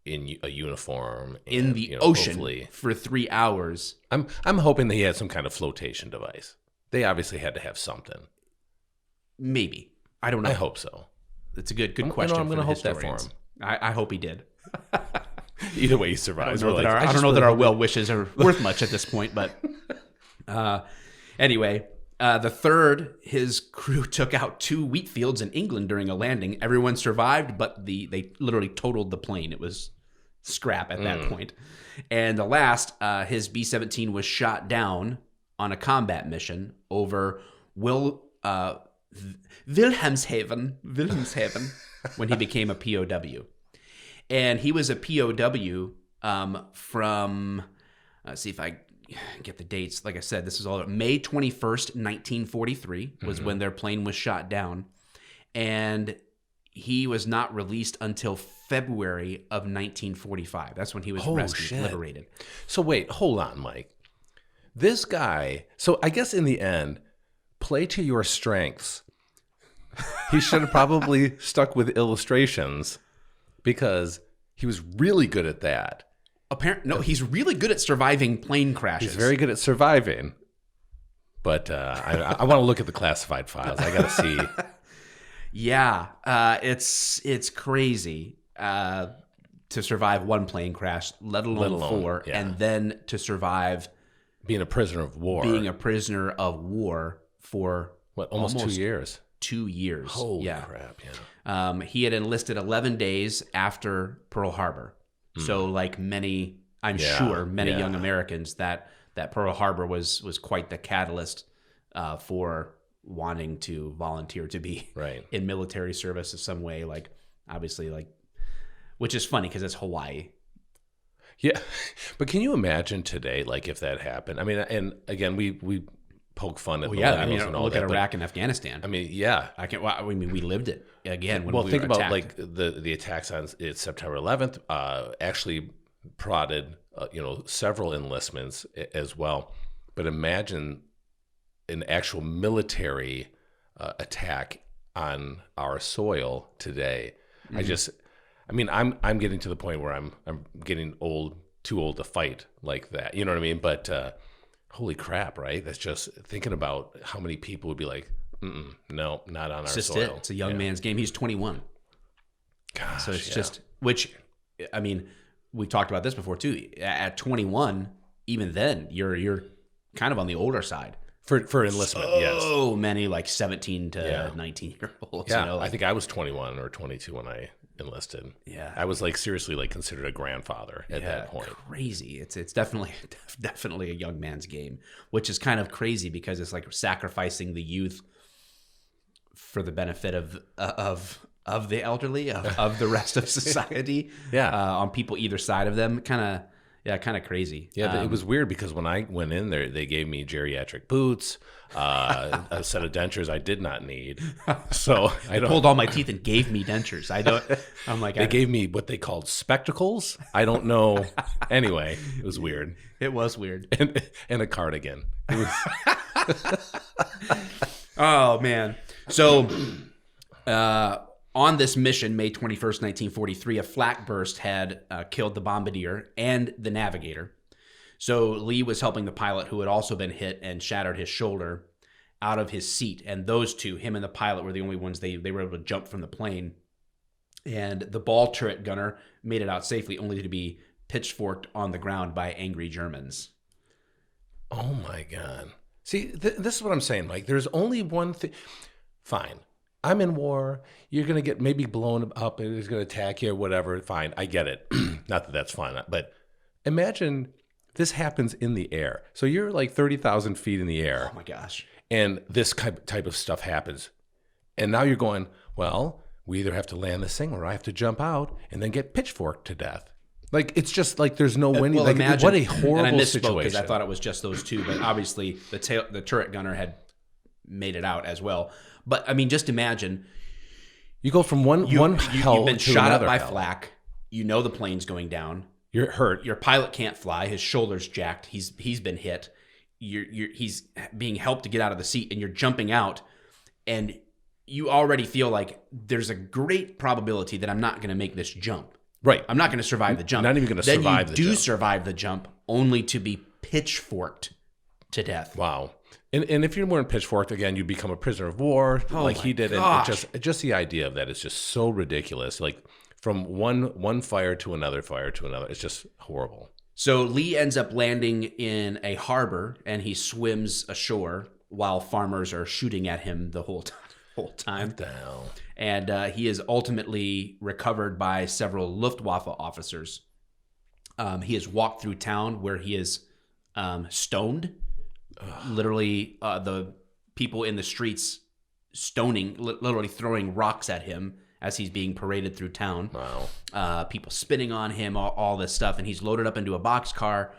[SPEAKER 2] in a uniform
[SPEAKER 1] in the ocean hopefully for 3 hours.
[SPEAKER 2] I'm hoping that he had some kind of flotation device. They obviously had to have something.
[SPEAKER 1] Maybe. I don't know.
[SPEAKER 2] I hope so.
[SPEAKER 1] It's a good question.
[SPEAKER 2] I'm going to hope that for him.
[SPEAKER 1] I hope he did.
[SPEAKER 2] Either way, he survives.
[SPEAKER 1] I don't know that our well wishes are worth much at this point, but anyway. The third, his crew took out 2 wheat fields in England during a landing. Everyone survived, but they literally totaled the plane. It was scrap at that point. And the last, his B-17 was shot down on a combat mission over Wilhelmshaven when he became a POW. And he was a POW from, let's see if I get the dates. Like I said, this is all May 21st, 1943 was when their plane was shot down. And he was not released until February of 1945. That's when he was rescued, liberated.
[SPEAKER 2] So wait, hold on, Mike. This guy, so I guess in the end, play to your strengths. He should have probably stuck with illustrations because he was really good at that.
[SPEAKER 1] No, he's really good at surviving plane crashes.
[SPEAKER 2] He's very good at surviving. But I want to look at the classified files. I got to see.
[SPEAKER 1] Yeah, it's crazy to survive one plane crash, let alone four, and then to survive
[SPEAKER 2] being a prisoner of war.
[SPEAKER 1] For
[SPEAKER 2] almost 2 years.
[SPEAKER 1] 2 years.
[SPEAKER 2] Holy crap! Yeah.
[SPEAKER 1] He had enlisted 11 days after Pearl Harbor. So, like many young Americans, that Pearl Harbor was quite the catalyst for wanting to volunteer to be in military service in some way, like obviously, like, which is funny because it's Hawaii.
[SPEAKER 2] Yeah, but can you imagine today, like, if that happened? I mean, and again, we poke fun at millennials and all
[SPEAKER 1] look
[SPEAKER 2] that.
[SPEAKER 1] At Iraq and Afghanistan.
[SPEAKER 2] I mean, yeah,
[SPEAKER 1] we lived it again. When we
[SPEAKER 2] think
[SPEAKER 1] were
[SPEAKER 2] about
[SPEAKER 1] attacked.
[SPEAKER 2] like the attacks on September 11th. Actually prodded several enlistments as well. But imagine an actual military attack on our soil today. Mm-hmm. I'm getting to the point where I'm getting too old to fight like that. You know what I mean? But holy crap, right? That's just thinking about how many people would be like, no, not on our soil.
[SPEAKER 1] It's a young man's game. He's 21.
[SPEAKER 2] Gosh,
[SPEAKER 1] so it's just, which, I mean, we talked about this before too. At 21, even then, you're kind of on the older side.
[SPEAKER 2] For enlistment, yes.
[SPEAKER 1] So many like 17 to 19-year-olds.
[SPEAKER 2] Yeah, I think I was 21 or 22 when I enlisted.
[SPEAKER 1] Yeah,
[SPEAKER 2] I was like seriously like considered a grandfather at that point.
[SPEAKER 1] Crazy. It's definitely a young man's game, which is kind of crazy because it's like sacrificing the youth for the benefit of the elderly, of the rest of society. On people either side of them. Kind of crazy.
[SPEAKER 2] Yeah, it was weird because when I went in there, they gave me geriatric boots, a set of dentures I did not need. So
[SPEAKER 1] I pulled all my teeth and gave me dentures.
[SPEAKER 2] They gave me what they called spectacles. I don't know. Anyway, it was weird.
[SPEAKER 1] It was weird.
[SPEAKER 2] And a cardigan. It was.
[SPEAKER 1] Oh man. So, on this mission, May 21st, 1943, a flak burst had killed the bombardier and the navigator. So Lee was helping the pilot, who had also been hit and shattered his shoulder, out of his seat. And those two, him and the pilot, were the only ones they were able to jump from the plane. And the ball turret gunner made it out safely, only to be pitchforked on the ground by angry Germans.
[SPEAKER 2] Oh, my God. See, this is what I'm saying, Mike. There's only one thing. Fine. I'm in war. You're going to get maybe blown up. It's going to attack you or whatever. Fine. I get it. Not that that's fine. But imagine this happens in the air. So you're like 30,000 feet in the air.
[SPEAKER 1] Oh, my gosh.
[SPEAKER 2] And this type of stuff happens. And now you're going, well, we either have to land this thing or I have to jump out and then get pitchforked to death. Like, it's just like there's no winning. Like,
[SPEAKER 1] imagine,
[SPEAKER 2] what a horrible
[SPEAKER 1] and I misspoke
[SPEAKER 2] situation.
[SPEAKER 1] Because I thought it was just those two. But obviously, the turret gunner had made it out as well. But, I mean, just imagine.
[SPEAKER 2] You go from one hell
[SPEAKER 1] you've been
[SPEAKER 2] to
[SPEAKER 1] shot
[SPEAKER 2] another
[SPEAKER 1] up by
[SPEAKER 2] hell.
[SPEAKER 1] flak. You know the plane's going down.
[SPEAKER 2] You're hurt.
[SPEAKER 1] Your pilot can't fly. His shoulder's jacked. He's been hit. He's being helped to get out of the seat, and you're jumping out, and you already feel like there's a great probability that I'm not going to make this jump.
[SPEAKER 2] Right.
[SPEAKER 1] I'm not going to survive the jump.
[SPEAKER 2] Not even going to survive the jump.
[SPEAKER 1] Then you do survive the jump, only to be pitchforked to death.
[SPEAKER 2] Wow. And if you weren't pitchforked, again, you become a prisoner of war like he did.
[SPEAKER 1] Gosh.
[SPEAKER 2] And just the idea of that is just so ridiculous. Like from one fire to another fire to another. It's just horrible.
[SPEAKER 1] So Lee ends up landing in a harbor, and he swims ashore while farmers are shooting at him the whole time.
[SPEAKER 2] What the hell?
[SPEAKER 1] And he is ultimately recovered by several Luftwaffe officers. He has walked through town where he is stoned literally the people in the streets stoning, literally throwing rocks at him as he's being paraded through town.
[SPEAKER 2] Wow.
[SPEAKER 1] People spitting on him, all this stuff, and he's loaded up into a boxcar.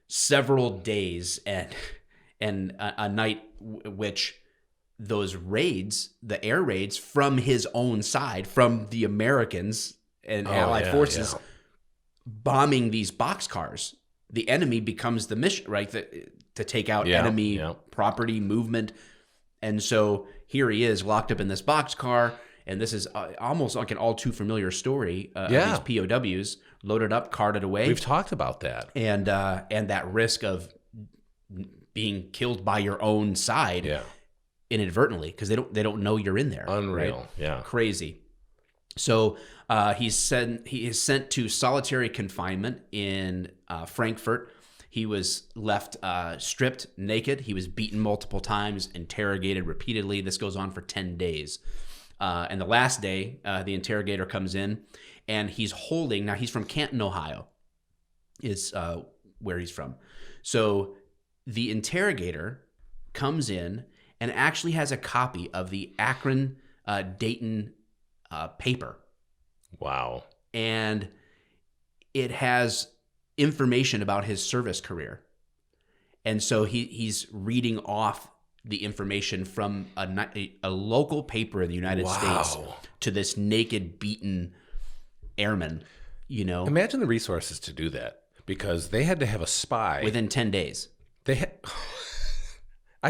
[SPEAKER 1] Several days and a night which those raids, the air raids from his own side, from the Americans and Allied forces, bombing these boxcars. The enemy becomes the mission, right? To take out enemy property movement. And so here he is locked up in this boxcar. And this is almost like an all too familiar story of these POWs loaded up, carted away.
[SPEAKER 2] We've talked about that.
[SPEAKER 1] And that risk of being killed by your own side inadvertently, because they don't know you're in there.
[SPEAKER 2] Unreal.
[SPEAKER 1] Right?
[SPEAKER 2] Yeah.
[SPEAKER 1] Crazy. So he is sent to solitary confinement in Frankfurt. He was left stripped naked. He was beaten multiple times, interrogated repeatedly. This goes on for 10 days. And the last day, the interrogator comes in, and he's holding. Now he's from Canton, Ohio, is where he's from. So the interrogator comes in and actually has a copy of the Akron Dayton paper.
[SPEAKER 2] Wow.
[SPEAKER 1] And it has information about his service career. And so he's reading off the information from a local paper in the United States to this naked, beaten airman,
[SPEAKER 2] Imagine the resources to do that, because they had to have a spy.
[SPEAKER 1] Within 10 days.
[SPEAKER 2] They had...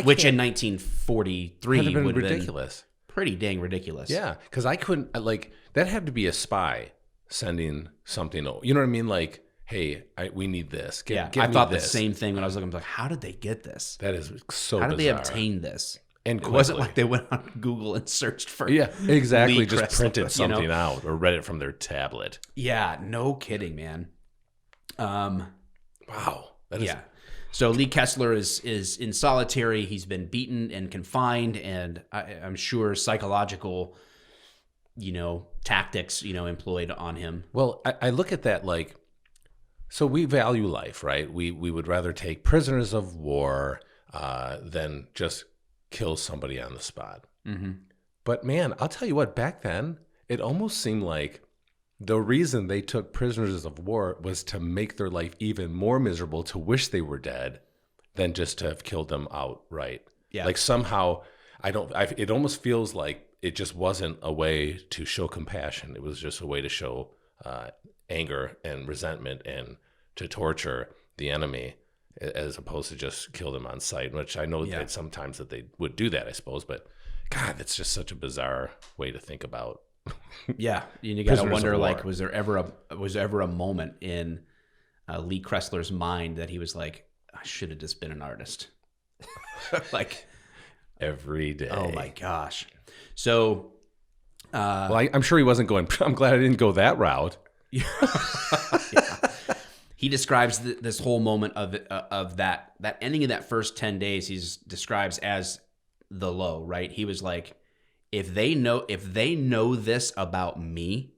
[SPEAKER 1] Which in 1943 would have been
[SPEAKER 2] ridiculous.
[SPEAKER 1] Pretty dang ridiculous.
[SPEAKER 2] Yeah, because I couldn't, that had to be a spy sending something. You know what I mean? Like, hey, we need this.
[SPEAKER 1] I thought the same thing when I was looking. I was like, how did they get this?
[SPEAKER 2] That is so
[SPEAKER 1] How did
[SPEAKER 2] bizarre.
[SPEAKER 1] they obtain this?
[SPEAKER 2] And
[SPEAKER 1] it wasn't like they went on Google and searced for
[SPEAKER 2] exactly.
[SPEAKER 1] Lee
[SPEAKER 2] Just
[SPEAKER 1] Kessler,
[SPEAKER 2] printed something out or read it from their tablet.
[SPEAKER 1] Yeah, no kidding, man.
[SPEAKER 2] Wow. That is...
[SPEAKER 1] So Lee Kessler is in solitary. He's been beaten and confined, and I'm sure psychological, tactics, employed on him.
[SPEAKER 2] Well, I look at that like, so we value life, right? We would rather take prisoners of war than just kill somebody on the spot.
[SPEAKER 1] Mm-hmm.
[SPEAKER 2] But man, I'll tell you what, back then, it almost seemed like the reason they took prisoners of war was to make their life even more miserable, to wish they were dead, than just to have killed them outright.
[SPEAKER 1] Yeah.
[SPEAKER 2] Like somehow, it almost feels like it just wasn't a way to show compassion. It was just a way to show anger and resentment and to torture the enemy, as opposed to just kill them on sight, which I know that sometimes that they would do that, I suppose. But God, that's just such a bizarre way to think about.
[SPEAKER 1] Yeah, and you got to wonder, like, was there ever a moment in Lee Kessler's mind that he was like, I should have just been an artist, like
[SPEAKER 2] every day?
[SPEAKER 1] Oh my gosh! So,
[SPEAKER 2] well, I'm sure he wasn't going. I'm glad I didn't go that route.
[SPEAKER 1] Yeah. He describes this whole moment of that ending of that first 10 days. He describes as the low. Right? He was like, if they know this about me,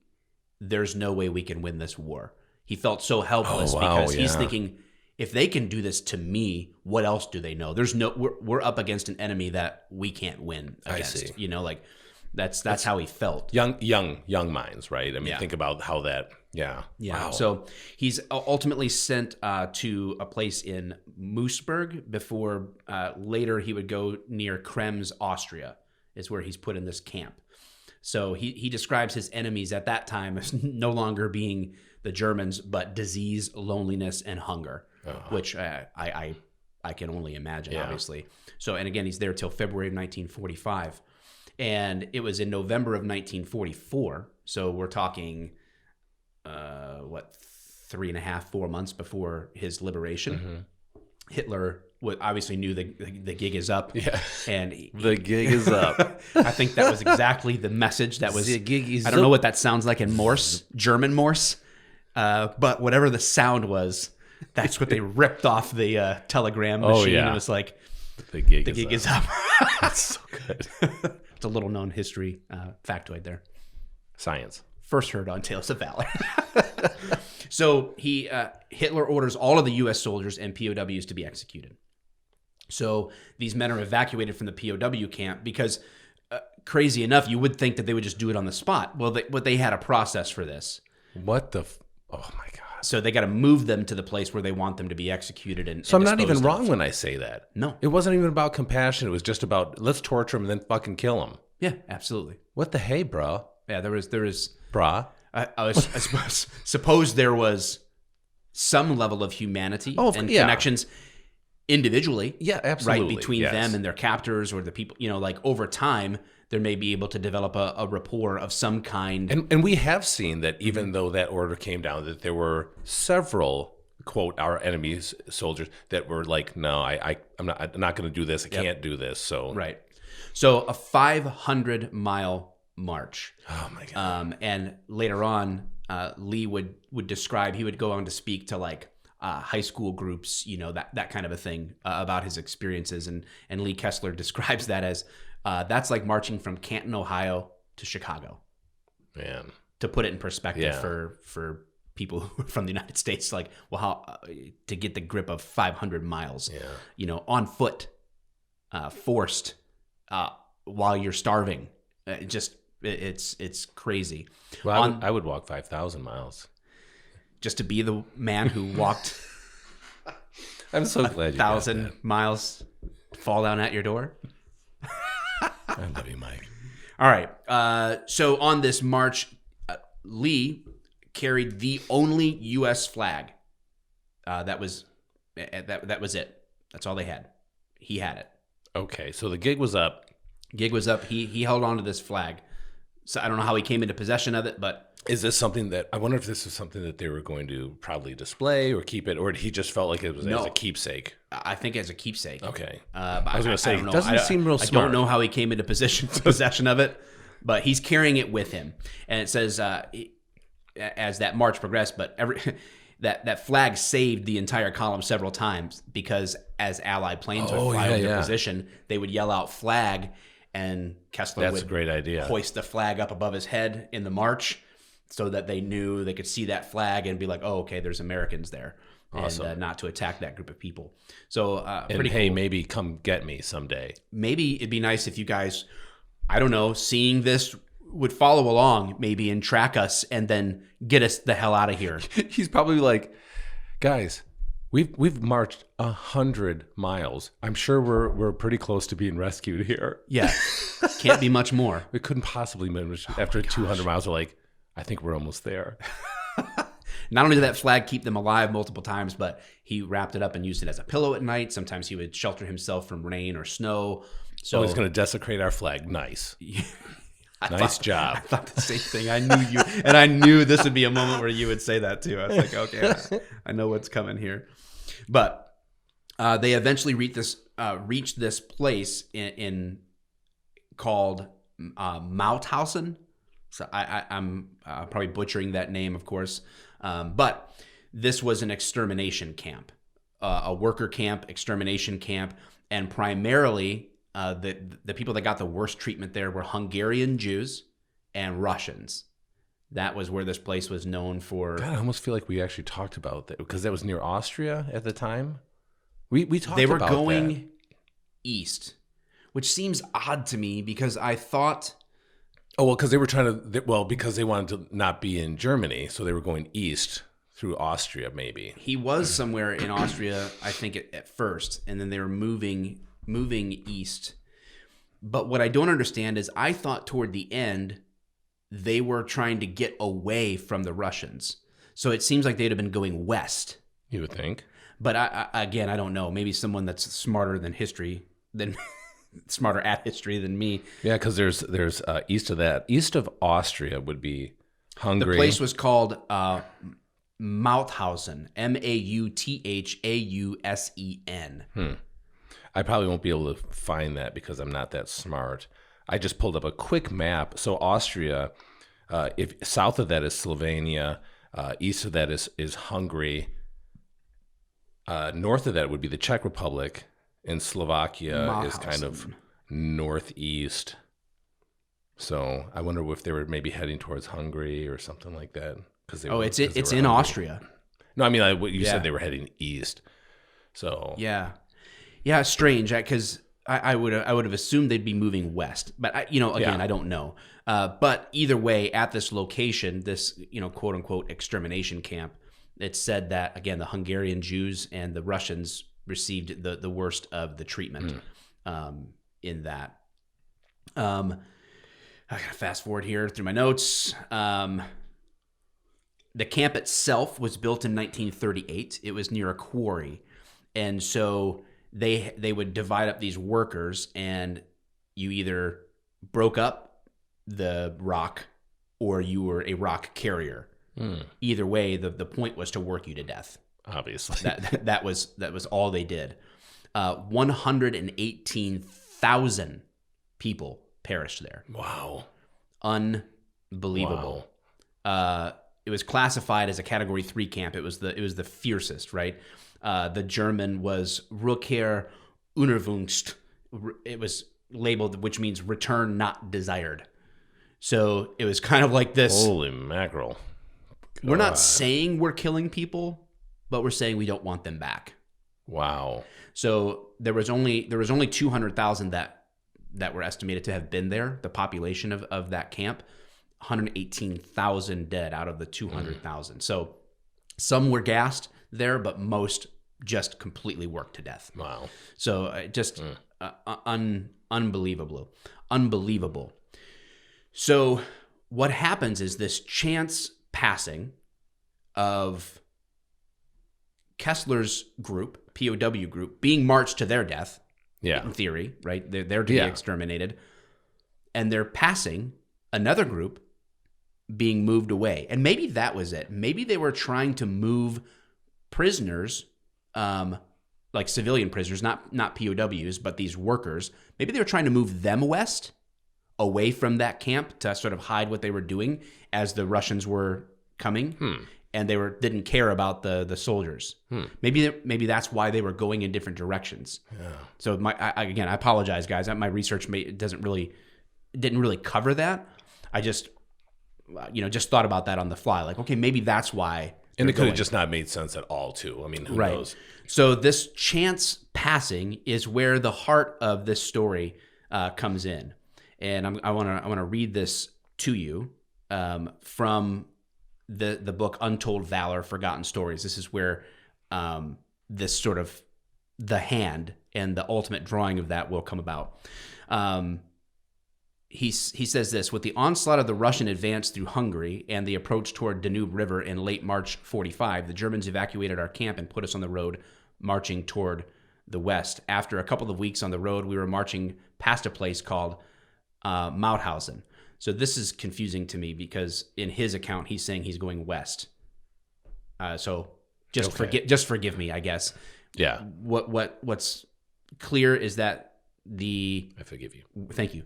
[SPEAKER 1] there's no way we can win this war. He felt so helpless because he's thinking, if they can do this to me, what else do they know? We're up against an enemy that we can't win against.
[SPEAKER 2] I see.
[SPEAKER 1] That's how he felt.
[SPEAKER 2] Young minds, right? I mean, think about how that. Yeah.
[SPEAKER 1] Wow. So he's ultimately sent to a place in Moosburg before later he would go near Krems, Austria, is where he's put in this camp. So he describes his enemies at that time as no longer being the Germans, but disease, loneliness, and hunger, which I can only imagine, obviously. So, and again, he's there till February of 1945. And it was in November of 1944. So we're talking, 4 months before his liberation. Mm-hmm. Hitler obviously knew the gig is up. Yeah. And
[SPEAKER 2] the gig is up.
[SPEAKER 1] I think that was exactly the message that was.
[SPEAKER 2] The gig is
[SPEAKER 1] I don't know what that sounds like in Morse, German Morse, but whatever the sound was, that's what they ripped off the telegram machine. Oh, yeah. It was like,
[SPEAKER 2] the gig
[SPEAKER 1] is up.
[SPEAKER 2] That's so good.
[SPEAKER 1] It's a little known history factoid there.
[SPEAKER 2] Science.
[SPEAKER 1] First heard on Tales of Valor. So Hitler orders all of the U.S. soldiers and POWs to be executed. So these men are evacuated from the POW camp because, crazy enough, you would think that they would just do it on the spot. Well, they had a process for this.
[SPEAKER 2] What the? Oh my God.
[SPEAKER 1] So they got to move them to the place where they want them to be executed.
[SPEAKER 2] So I'm not even wrong when I say that.
[SPEAKER 1] No.
[SPEAKER 2] It wasn't even about compassion. It was just about let's torture them and then fucking kill them.
[SPEAKER 1] Yeah, absolutely.
[SPEAKER 2] What the hey, bro?
[SPEAKER 1] Yeah, there was,
[SPEAKER 2] Brah.
[SPEAKER 1] I suppose there was some level of humanity and connections individually.
[SPEAKER 2] Yeah, absolutely.
[SPEAKER 1] Right, between them and their captors or the people, like over time, there may be able to develop a rapport of some kind.
[SPEAKER 2] And we have seen that even though that order came down, that there were several, quote, our enemies soldiers that were like, no, I'm not going to do this. I can't do this. So
[SPEAKER 1] right. So a 500-mile march.
[SPEAKER 2] Oh my God.
[SPEAKER 1] And later on, Lee would describe, he would go on to speak to like high school groups, that kind of a thing about his experiences. And Lee Kessler describes that as, that's like marching from Canton, Ohio to Chicago.
[SPEAKER 2] Man.
[SPEAKER 1] To put it in perspective for people who are from the United States, like, well, how to get the grip of 500 miles, on foot, forced, while you're starving. It's crazy.
[SPEAKER 2] Well, I would walk 5,000 miles.
[SPEAKER 1] Just to be the man who walked
[SPEAKER 2] I'm so glad you
[SPEAKER 1] 1,000 miles fall down at your door.
[SPEAKER 2] I love you, Mike.
[SPEAKER 1] All right. So on this march, Lee carried the only U.S. flag. That was it. That's all they had. He had it.
[SPEAKER 2] Okay, so the gig was up.
[SPEAKER 1] He held on to this flag. So I don't know how he came into possession of it, but
[SPEAKER 2] is this something that I wonder if this is something that they were going to probably display or keep it, or he just felt like it was as a keepsake?
[SPEAKER 1] I think as a keepsake.
[SPEAKER 2] Okay.
[SPEAKER 1] But
[SPEAKER 2] I was going to say, it doesn't
[SPEAKER 1] I
[SPEAKER 2] seem real smart.
[SPEAKER 1] I don't know how he came into possession of it, but he's carrying it with him. And it says, as that march progressed, but that flag saved the entire column several times because as Allied planes would fly into position, they would yell out flag, and Kessler
[SPEAKER 2] That's a great idea.
[SPEAKER 1] Hoist the flag up above his head in the march so that they knew they could see that flag and be like, oh, okay, there's Americans there. Awesome. And not to attack that group of people. So pretty cool.
[SPEAKER 2] Maybe come get me someday.
[SPEAKER 1] Maybe it'd be nice if you guys, I don't know, seeing this would follow along maybe and track us and then get us the hell out of here.
[SPEAKER 2] He's probably like, guys, we've marched 100 miles. I'm sure we're pretty close to being rescued here.
[SPEAKER 1] Yeah, can't be much more.
[SPEAKER 2] We couldn't possibly manage. After 200 miles, we're like, I think we're almost there.
[SPEAKER 1] Not only did that flag keep them alive multiple times, but he wrapped it up and used it as a pillow at night. Sometimes he would shelter himself from rain or snow. So
[SPEAKER 2] he's going to desecrate our flag. Nice. Nice job.
[SPEAKER 1] I thought the same thing. I knew you, and I knew this would be a moment where you would say that too. I was like, okay, I know what's coming here. But they eventually reached this place in called Mauthausen. So I'm probably butchering that name, of course. But this was an extermination camp, a worker camp, extermination camp, and primarily the people that got the worst treatment there were Hungarian Jews and Russians. That was where this place was known for.
[SPEAKER 2] God, I almost feel like we actually talked about that because that was near Austria at the time. We talked about that.
[SPEAKER 1] They were going east, which seems odd to me because I thought.
[SPEAKER 2] Oh, well, because they were because they wanted to not be in Germany, so they were going east through Austria, maybe.
[SPEAKER 1] He was somewhere in Austria, I think, at first, and then they were moving east. But what I don't understand is I thought toward the end they were trying to get away from the Russians. So it seems like they'd have been going west.
[SPEAKER 2] You would think.
[SPEAKER 1] But I don't know. Maybe someone that's smarter at history than me.
[SPEAKER 2] Yeah, because there's east of that. East of Austria would be Hungary.
[SPEAKER 1] The place was called Mauthausen, Mauthausen.
[SPEAKER 2] I probably won't be able to find that because I'm not that smart. I just pulled up a quick map. So Austria, if south of that is Slovenia, east of that is Hungary. North of that would be the Czech Republic, and Slovakia is kind of northeast. So I wonder if they were maybe heading towards Hungary or something like that.
[SPEAKER 1] It's in Austria.
[SPEAKER 2] No, I mean you said they were heading east. So
[SPEAKER 1] yeah. Yeah, strange, because I would have assumed they'd be moving west, but again, I don't know. But either way, at this location, this quote unquote extermination camp, it said that again the Hungarian Jews and the Russians received the worst of the treatment in that. I gotta fast forward here through my notes. The camp itself was built in 1938. It was near a quarry, and so they would divide up these workers, and you either broke up the rock or you were a rock carrier. Either way, the point was to work you to death.
[SPEAKER 2] Obviously,
[SPEAKER 1] that was all they did. 118,000 people perished there.
[SPEAKER 2] Wow,
[SPEAKER 1] unbelievable. Wow. It was classified as a Category 3 camp. It was the fiercest, right? The German was Rückkehr unerwünscht. It was labeled, which means return not desired. So it was kind of like this.
[SPEAKER 2] Holy mackerel.
[SPEAKER 1] We're not saying we're killing people, but we're saying we don't want them back.
[SPEAKER 2] Wow.
[SPEAKER 1] So there was only 200,000 that were estimated to have been there, the population of that camp. 118,000 dead out of the 200,000. So some were gassed there, but most just completely worked to death.
[SPEAKER 2] Wow.
[SPEAKER 1] So just unbelievable. So what happens is this chance passing of Kessler's group, POW group, being marched to their death, in theory, right? They're to be exterminated. And they're passing another group being moved away. And maybe that was it. Maybe they were trying to move prisoners, like civilian prisoners, not POWs, but these workers. Maybe they were trying to move them west, away from that camp, to sort of hide what they were doing as the Russians were coming. And they didn't care about the soldiers. Maybe that's why they were going in different directions. Yeah. So again, I apologize, guys. My research didn't really cover that. I just thought about that on the fly. Like, okay, maybe that's why.
[SPEAKER 2] And it could have just not made sense at all, too. I mean, who knows?
[SPEAKER 1] So this chance passing is where the heart of this story comes in, and I want to read this to you from the book Untold Valor, Forgotten Stories. This is where this sort of the hand and the ultimate drawing of that will come about. He says this: with the onslaught of the Russian advance through Hungary and the approach toward Danube River in late March 45, the Germans evacuated our camp and put us on the road marching toward the west. After a couple of weeks on the road, we were marching past a place called Mauthausen. So this is confusing to me because in his account, he's saying he's going west. So just forgive me, I guess.
[SPEAKER 2] Yeah.
[SPEAKER 1] What's clear is that I forgive you. Thank you.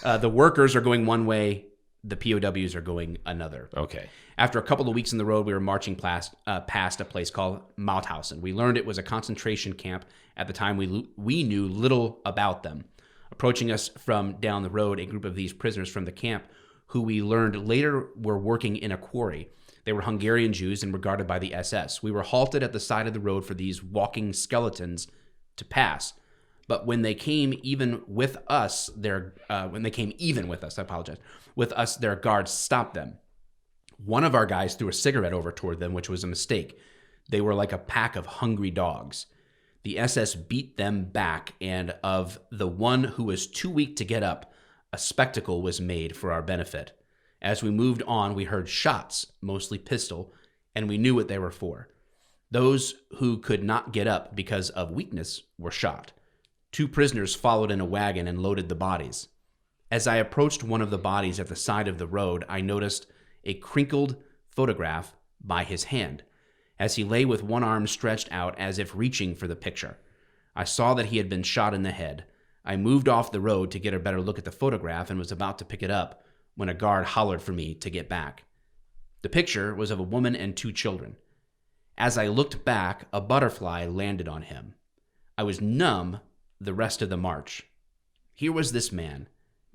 [SPEAKER 1] The workers are going one way. The POWs are going another.
[SPEAKER 2] Okay.
[SPEAKER 1] After a couple of weeks on the road, we were marching past a place called Mauthausen. We learned it was a concentration camp. At the time, we knew little about them. Approaching us from down the road, a group of these prisoners from the camp, who we learned later were working in a quarry. They were Hungarian Jews and regarded by the SS. We were halted at the side of the road for these walking skeletons to pass. But when they came even with us, their guards stopped them. One of our guys threw a cigarette over toward them, which was a mistake. They were like a pack of hungry dogs. The SS beat them back, and of the one who was too weak to get up, a spectacle was made for our benefit. As we moved on, we heard shots, mostly pistol, and we knew what they were for. Those who could not get up because of weakness were shot. 2 prisoners followed in a wagon and loaded the bodies. As I approached one of the bodies at the side of the road, I noticed a crinkled photograph by his hand, as he lay with one arm stretched out as if reaching for the picture. I saw that he had been shot in the head. I moved off the road to get a better look at the photograph and was about to pick it up when a guard hollered for me to get back. The picture was of a woman and 2 children. As I looked back, a butterfly landed on him. I was numb the rest of the march. Here was this man,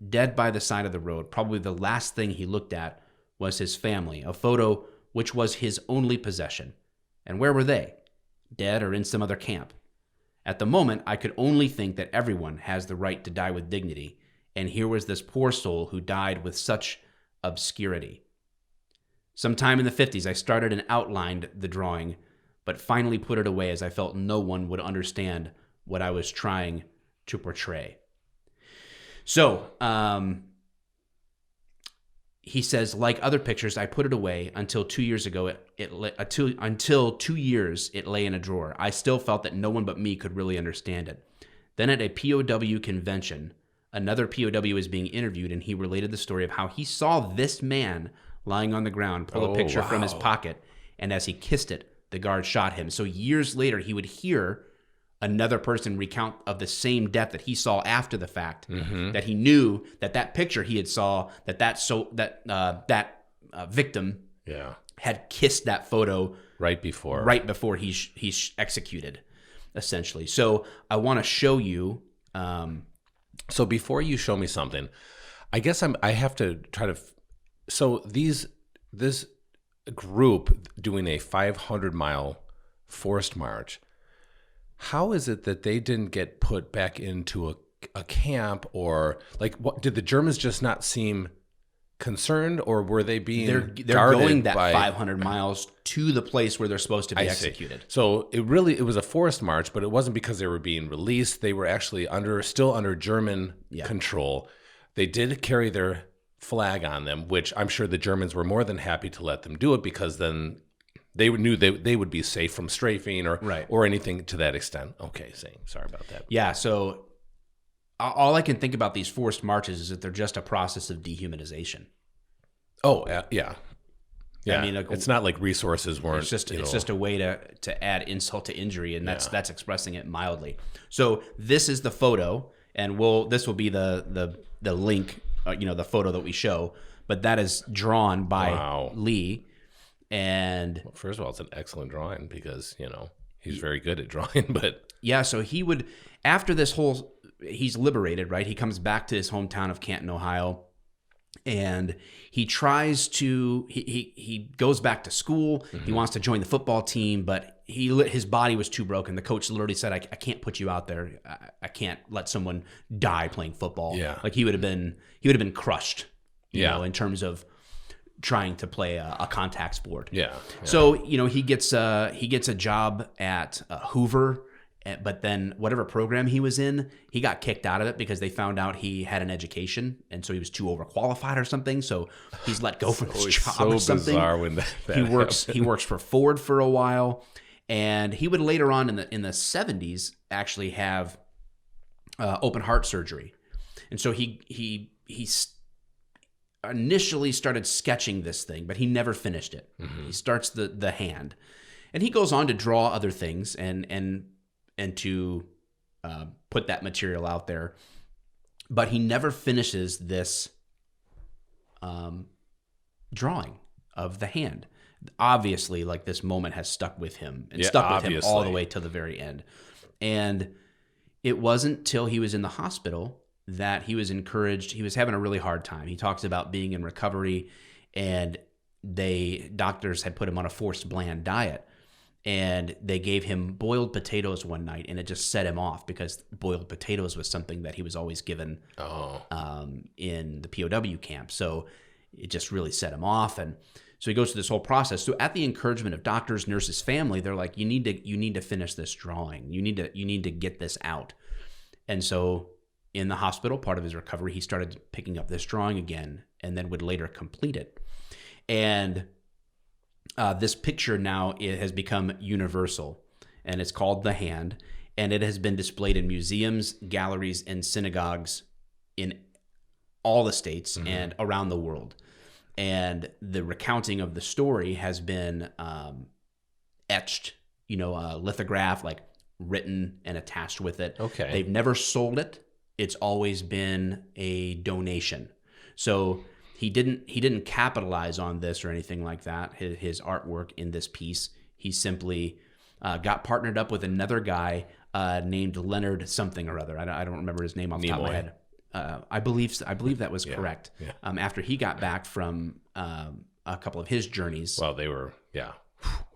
[SPEAKER 1] dead by the side of the road. Probably the last thing he looked at was his family, a photo which was his only possession. And where were they? Dead or in some other camp? At the moment, I could only think that everyone has the right to die with dignity, and here was this poor soul who died with such obscurity. Sometime in the 50s, I started and outlined the drawing, but finally put it away as I felt no one would understand what I was trying to portray. So, he says, like other pictures, I put it away until 2 years ago. Until 2 years, it lay in a drawer. I still felt that no one but me could really understand it. Then at a POW convention, another POW was being interviewed, and he related the story of how he saw this man lying on the ground pull a picture from his pocket, and as he kissed it, the guard shot him. So years later, he would hear another person recount of the same death that he saw after the fact, that he knew that picture he had saw, that victim had kissed that photo
[SPEAKER 2] right before
[SPEAKER 1] he's executed, essentially. So I want to show you.
[SPEAKER 2] So before you show me something, I guess I have to try to. So this group doing a 500-mile forced march. How is it that they didn't get put back into a camp, or like what did the Germans just not seem concerned, or were they being
[SPEAKER 1] they're going that 500 miles to the place where they're supposed to be executed?
[SPEAKER 2] So it was a forced march, but it wasn't because they were being released. They were actually still under German control. They did carry their flag on them, which I'm sure the Germans were more than happy to let them do it, because then they knew they would be safe from strafing or anything to that extent. Okay, sorry about that.
[SPEAKER 1] Yeah, so all I can think about these forced marches is that they're just a process of dehumanization.
[SPEAKER 2] Oh, yeah. I
[SPEAKER 1] mean,
[SPEAKER 2] it's not like resources weren't.
[SPEAKER 1] It's just a way to add insult to injury, and that's expressing it mildly. So this is the photo, and this will be the link, the photo that we show. But that is drawn by Lee. And
[SPEAKER 2] first of all, it's an excellent drawing because, he's very good at drawing, but
[SPEAKER 1] yeah, so he would, after this whole, he's liberated, right? He comes back to his hometown of Canton, Ohio, and he tries to, he goes back to school. He wants to join the football team, but his body was too broken. The coach literally said, I can't put you out there. I can't let someone die playing football.
[SPEAKER 2] Yeah.
[SPEAKER 1] Like he would have been crushed, in terms of trying to play a contact sport.
[SPEAKER 2] Yeah.
[SPEAKER 1] So, he gets a job at Hoover, but then whatever program he was in, he got kicked out of it because they found out he had an education, and so he was too overqualified or something. So he's let go from his job or something.
[SPEAKER 2] Bizarre when that
[SPEAKER 1] He works for Ford for a while, and he would later on in the 70s actually have open heart surgery, and so he initially started sketching this thing, but he never finished it. He starts the hand, and he goes on to draw other things and to put that material out there, but he never finishes this drawing of the hand. Obviously, like, this moment has stuck with him and stuck with him all the way to the very end. And it wasn't till he was in the hospital that he was encouraged. He was having a really hard time. He talks about being in recovery, and doctors had put him on a forced bland diet, and they gave him boiled potatoes one night, and it just set him off because boiled potatoes was something that he was always given in the POW camp. So it just really set him off, and so he goes through this whole process. So at the encouragement of doctors, nurses, family, they're like, you need to finish this drawing. You need to get this out. And so in the hospital, part of his recovery, he started picking up this drawing again, and then would later complete it. And this picture now, it has become universal, and it's called The Hand, and it has been displayed in museums, galleries, and synagogues in all the states and around the world. And the recounting of the story has been etched, lithograph, like written and attached with it.
[SPEAKER 2] Okay.
[SPEAKER 1] They've never sold it. It's always been a donation. So he didn't capitalize on this or anything like that, his artwork in this piece. He simply got partnered up with another guy named Leonard something or other. I don't remember his name off the top of my head. I believe that was correct.
[SPEAKER 2] Yeah.
[SPEAKER 1] After he got back from a couple of his journeys.
[SPEAKER 2] Well, they were,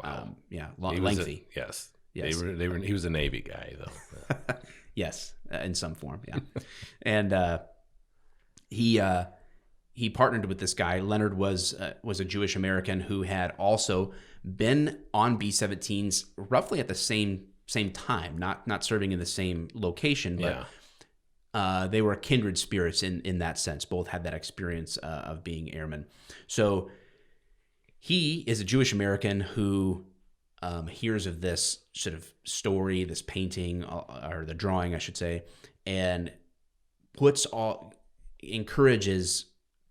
[SPEAKER 2] wow.
[SPEAKER 1] Lengthy.
[SPEAKER 2] Yes.
[SPEAKER 1] Yes.
[SPEAKER 2] He was a Navy guy, though.
[SPEAKER 1] Yes, in some form, yeah. And he partnered with this guy. Leonard was a Jewish American who had also been on B-17s roughly at the same time, not serving in the same location, but they were kindred spirits in that sense. Both had that experience of being airmen. So he is a Jewish American who hears of this sort of story, this painting, or the drawing, I should say, and encourages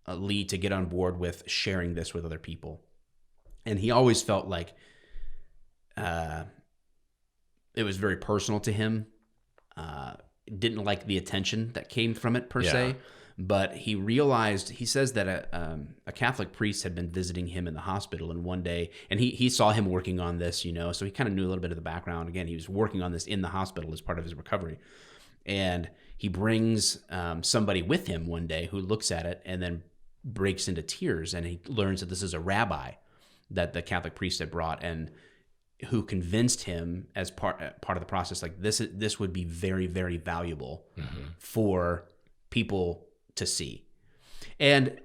[SPEAKER 1] Lee to get on board with sharing this with other people. And he always felt like it was very personal to him. Didn't like the attention that came from it per se, but he realized, he says that a Catholic priest had been visiting him in the hospital, and one day, and he saw him working on this, so he kind of knew a little bit of the background. Again, he was working on this in the hospital as part of his recovery. And he brings somebody with him one day who looks at it and then breaks into tears, and he learns that this is a rabbi that the Catholic priest had brought, and who convinced him as part of the process, like this would be very, very valuable for people to see. And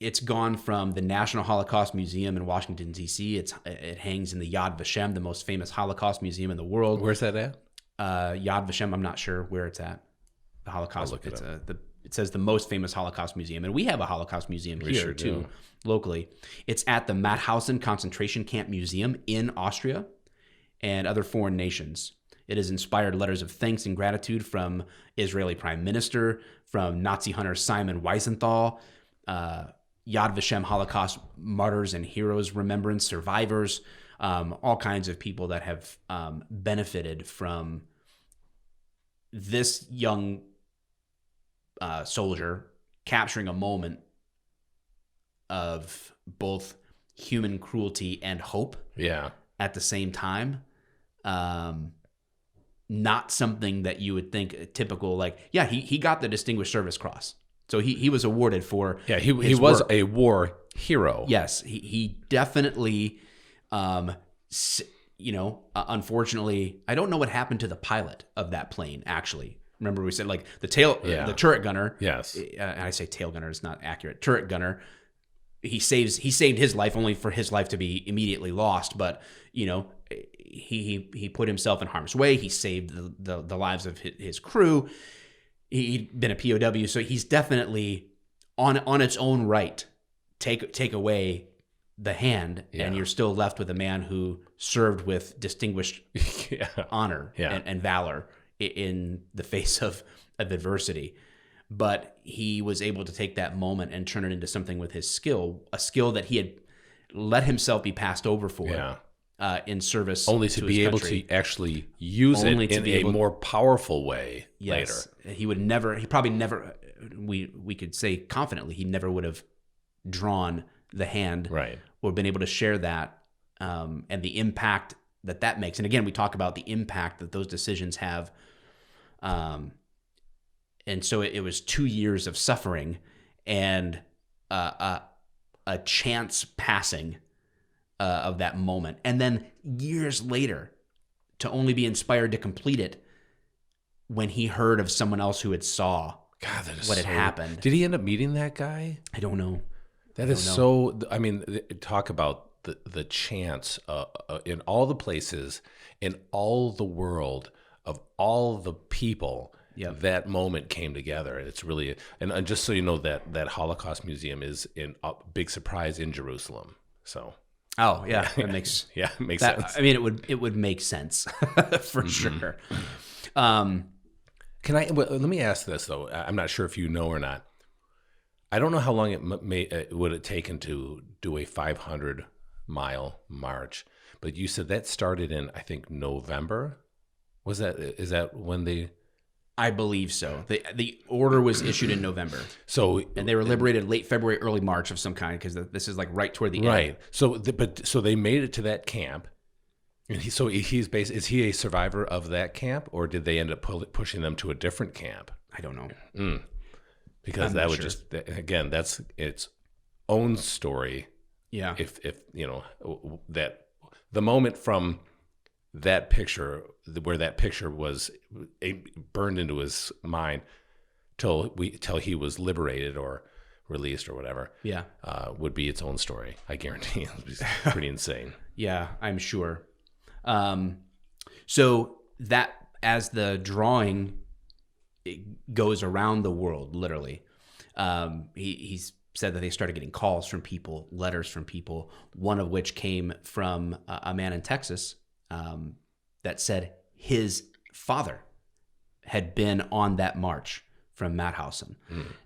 [SPEAKER 1] it's gone from the National Holocaust Museum in Washington, D.C. It hangs in the Yad Vashem, the most famous Holocaust museum in the world.
[SPEAKER 2] Where's that at?
[SPEAKER 1] Yad Vashem, I'm not sure where it's at. The Holocaust.
[SPEAKER 2] I'll look it up.
[SPEAKER 1] It says the most famous Holocaust museum, and we have a Holocaust museum here too, locally. It's at the Mauthausen concentration camp museum in Austria and other foreign nations. It has inspired letters of thanks and gratitude from Israeli Prime Minister, from Nazi hunter Simon Wiesenthal, Yad Vashem Holocaust martyrs and heroes remembrance survivors, all kinds of people that have benefited from this young soldier capturing a moment of both human cruelty and hope at the same time. Not something that you would think typical, like, he got the Distinguished Service Cross. So he was awarded for
[SPEAKER 2] he was a war hero.
[SPEAKER 1] Yes, he definitely, unfortunately, I don't know what happened to the pilot of that plane, actually. Remember we said, like, the turret gunner.
[SPEAKER 2] Yes.
[SPEAKER 1] I say tail gunner, it's not accurate. Turret gunner. He saved his life, only for his life to be immediately lost. But, he put himself in harm's way. He saved the lives of his crew. He'd been a POW, so he's definitely on its own right. Take away the hand, and you're still left with a man who served with distinguished honor and valor in the face of adversity. But he was able to take that moment and turn it into something with his skill, a skill that he had let himself be passed over for in service
[SPEAKER 2] only to be able to actually use it in a more powerful way later.
[SPEAKER 1] He probably never, we could say confidently, he never would have drawn the hand or been able to share that and the impact that makes. And again, we talk about the impact that those decisions have. And so it was 2 years of suffering and a chance passing of that moment. And then years later, to only be inspired to complete it when he heard of someone else who had saw what had happened.
[SPEAKER 2] Did he end up meeting that guy?
[SPEAKER 1] I don't know.
[SPEAKER 2] That is so, I mean, talk about the chance in all the places, in all the world, of all the people, that moment came together. And it's really, and just so you know, that Holocaust Museum is in a big surprise in Jerusalem. So.
[SPEAKER 1] Oh yeah, it makes sense. I mean, it would make sense for sure.
[SPEAKER 2] Let me ask this though. I'm not sure if you know or not. I don't know how long it would have taken to do a 500-mile march, but you said that started in, I think, November. Is that when they? I
[SPEAKER 1] believe so. The order was issued in November. And they were liberated late February, early March of some kind, because this is like right toward the end.
[SPEAKER 2] Right. So they made it to that camp. And is he a survivor of that camp, or did they end up pushing them to a different camp?
[SPEAKER 1] I don't know.
[SPEAKER 2] Because that would just, again, that's its own story.
[SPEAKER 1] Yeah.
[SPEAKER 2] If that the moment from that picture, where that picture was burned into his mind till he was liberated or released or whatever, would be its own story. I guarantee it was pretty insane.
[SPEAKER 1] Yeah, I'm sure. So that, as the drawing goes around the world, literally, he's said that they started getting calls from people, letters from people, one of which came from a man in Texas that said his father had been on that march from Mauthausen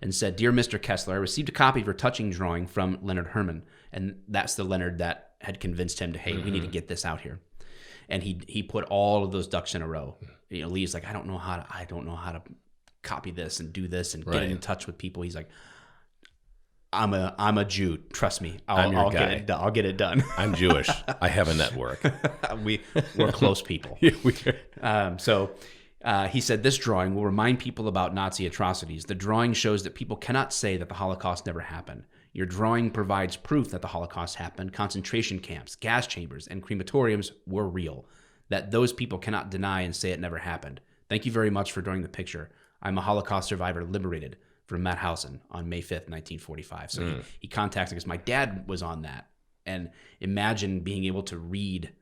[SPEAKER 1] and said, "Dear Mr. Kessler, I received a copy of your touching drawing from Leonard Herman." And that's the Leonard that had convinced him to, hey, we need to get this out here. And he put all of those ducks in a row. Lee's like, I don't know how to copy this and do this and get in touch with people. He's like, I'm a Jew. Trust me, I'll get it done.
[SPEAKER 2] I'm Jewish. I have a network.
[SPEAKER 1] We're close people. So he said, this drawing will remind people about Nazi atrocities. The drawing shows that people cannot say that the Holocaust never happened. Your drawing provides proof that the Holocaust happened. Concentration camps, gas chambers, and crematoriums were real. That those people cannot deny and say it never happened. Thank you very much for drawing the picture. I'm a Holocaust survivor liberated from Mauthausen on May 5th, 1945. So he contacted us. My dad was on that. And imagine being able to read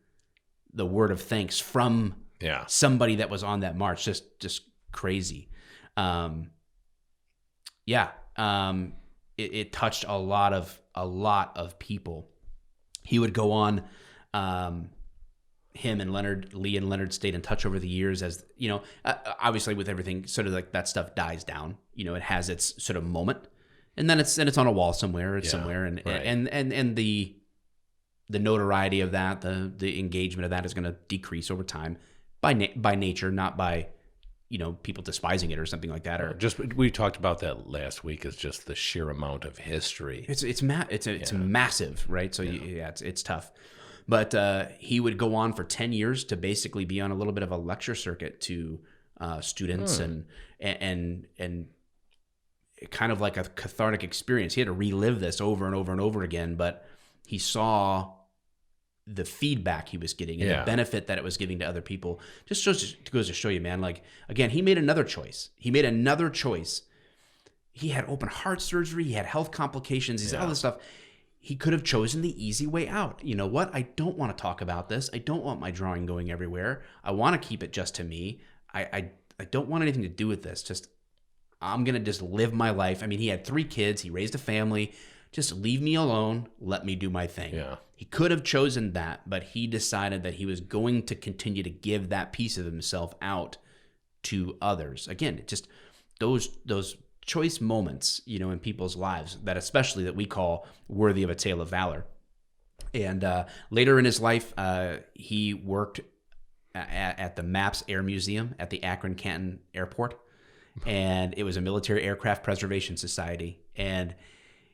[SPEAKER 1] the word of thanks from somebody that was on that march. Just crazy. It touched a lot of people. He would go on. Him and Lee and Leonard stayed in touch over the years, as obviously with everything, sort of like that stuff dies down. It has its sort of moment, and then it's on a wall somewhere. And the notoriety of that, the engagement of that is going to decrease over time by nature, not by people despising it or something like that. Or
[SPEAKER 2] just, we talked about that last week, is just the sheer amount of history.
[SPEAKER 1] It's massive, right? So it's tough. But he would go on for 10 years to basically be on a little bit of a lecture circuit to students and kind of like a cathartic experience. He had to relive this over and over and over again, but he saw the feedback he was getting and the benefit that it was giving to other people. Just goes to show you, man, like, again, he made another choice. He had open heart surgery. He had health complications. He said all this stuff. He could have chosen the easy way out. You know what? I don't want to talk about this. I don't want my drawing going everywhere. I want to keep it just to me. I don't want anything to do with this. I'm going to just live my life. I mean, he had 3 kids. He raised a family. Just leave me alone. Let me do my thing. Yeah. He could have chosen that, but he decided that he was going to continue to give that piece of himself out to others. Again, just those choice moments, in people's lives that we call worthy of a tale of valor. And later in his life, he worked at the MAPS Air Museum at the Akron-Canton Airport, and it was a military aircraft preservation society. And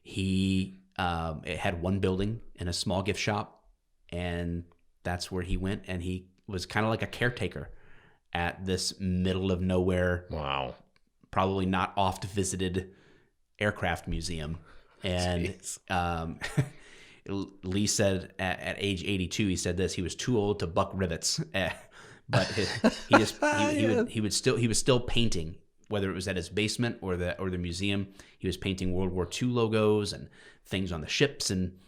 [SPEAKER 1] he it had one building and a small gift shop, and that's where he went. And he was kind of like a caretaker at this middle of nowhere. Wow. Probably not oft visited aircraft museum. And Lee said at age 82, he said this: he was too old to buck rivets, but he was still painting, whether it was at his basement or the museum. He was painting World War II logos and things on the ships, and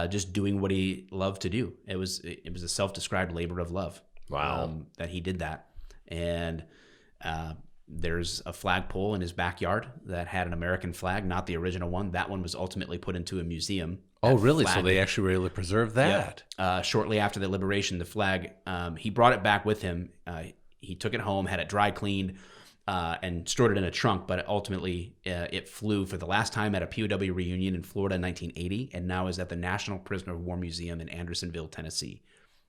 [SPEAKER 1] just doing what he loved to do. It was a self-described labor of love. Wow, that he did that. And there's a flagpole in his backyard that had an American flag, not the original one. That one was ultimately put into a museum.
[SPEAKER 2] Oh, really? So they actually were able to preserve that?
[SPEAKER 1] Yep. Shortly after the liberation, the flag, he brought it back with him. He took it home, had it dry cleaned, and stored it in a trunk. But ultimately, it flew for the last time at a POW reunion in Florida in 1980, and now is at the National Prisoner of War Museum in Andersonville, Tennessee.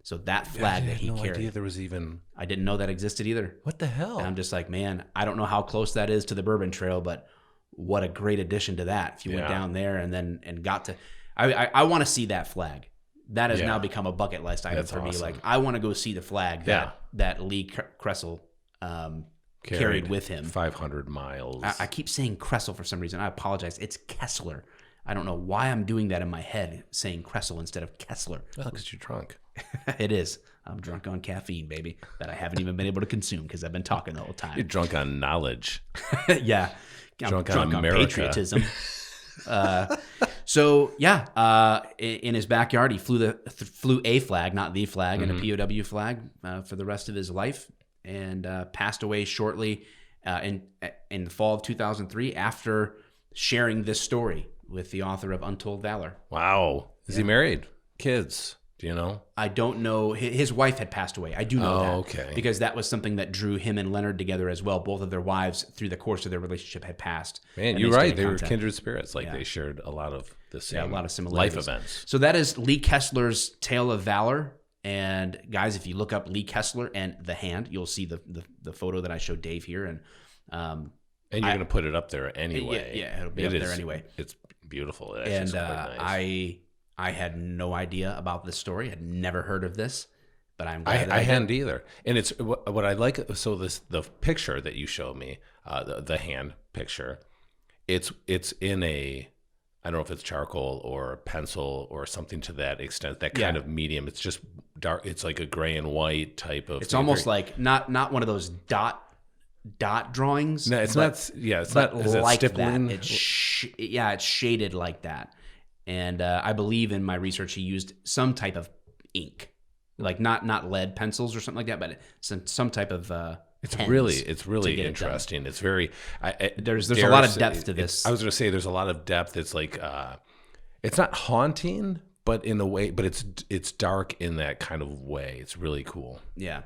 [SPEAKER 1] So that flag that he carried. I had no idea
[SPEAKER 2] there was even...
[SPEAKER 1] I didn't know that existed either.
[SPEAKER 2] What the hell?
[SPEAKER 1] And I'm just like, man, I don't know how close that is to the Bourbon Trail, but what a great addition to that. If you went down there and got to... I want to see that flag. That has now become a bucket list item for me. Like, I want to go see the flag that Lee Kessler carried with him. 500
[SPEAKER 2] miles.
[SPEAKER 1] I keep saying Kessler for some reason. I apologize. It's Kessler. I don't know why I'm doing that in my head, saying Kessler instead of Kessler.
[SPEAKER 2] Well, because you're drunk.
[SPEAKER 1] It is. I'm drunk on caffeine, baby, that I haven't even been able to consume because I've been talking the whole time.
[SPEAKER 2] You're drunk on knowledge.
[SPEAKER 1] Yeah. I'm
[SPEAKER 2] Drunk on America.
[SPEAKER 1] patriotism. So yeah, in his backyard, he flew a flag, not the flag, and a POW flag for the rest of his life, and passed away shortly in the fall of 2003 after sharing this story with the author of Untold Valor.
[SPEAKER 2] Wow. Is he married? Kids? Do you know?
[SPEAKER 1] I don't know. His wife had passed away. I do know that.
[SPEAKER 2] Okay.
[SPEAKER 1] Because that was something that drew him and Leonard together as well. Both of their wives, through the course of their relationship, had passed.
[SPEAKER 2] Man, you're right. They were kindred spirits. Like they shared a lot of the same
[SPEAKER 1] a lot of similarities.
[SPEAKER 2] Life events.
[SPEAKER 1] So that is Lee Kessler's Tale of Valor. And guys, if you look up Lee Kessler and the hand, you'll see the photo that I showed Dave here. And
[SPEAKER 2] you're going to put it up there anyway.
[SPEAKER 1] Yeah, it'll be up there anyway.
[SPEAKER 2] It's beautiful.
[SPEAKER 1] And quite nice. I had no idea about this story. I'd never heard of this, but I'm glad that I
[SPEAKER 2] hadn't either. And it's what I like. So the picture that you showed me, the hand picture, it's in a, I don't know if it's charcoal or pencil or something to that extent, that kind of medium. It's just dark. It's like a gray and white type of.
[SPEAKER 1] It's almost like not one of those dot drawings.
[SPEAKER 2] No, it's not. Yeah, it's not
[SPEAKER 1] like
[SPEAKER 2] stippling.
[SPEAKER 1] that. It's shaded like that. And I believe in my research he used some type of ink, like not lead pencils or something like that, but some type of.
[SPEAKER 2] It's really interesting. It's very.
[SPEAKER 1] There's a lot of depth to this.
[SPEAKER 2] I was going to say there's a lot of depth. It's like it's not haunting, but in a way, but it's dark in that kind of way. It's really cool.
[SPEAKER 1] Yeah.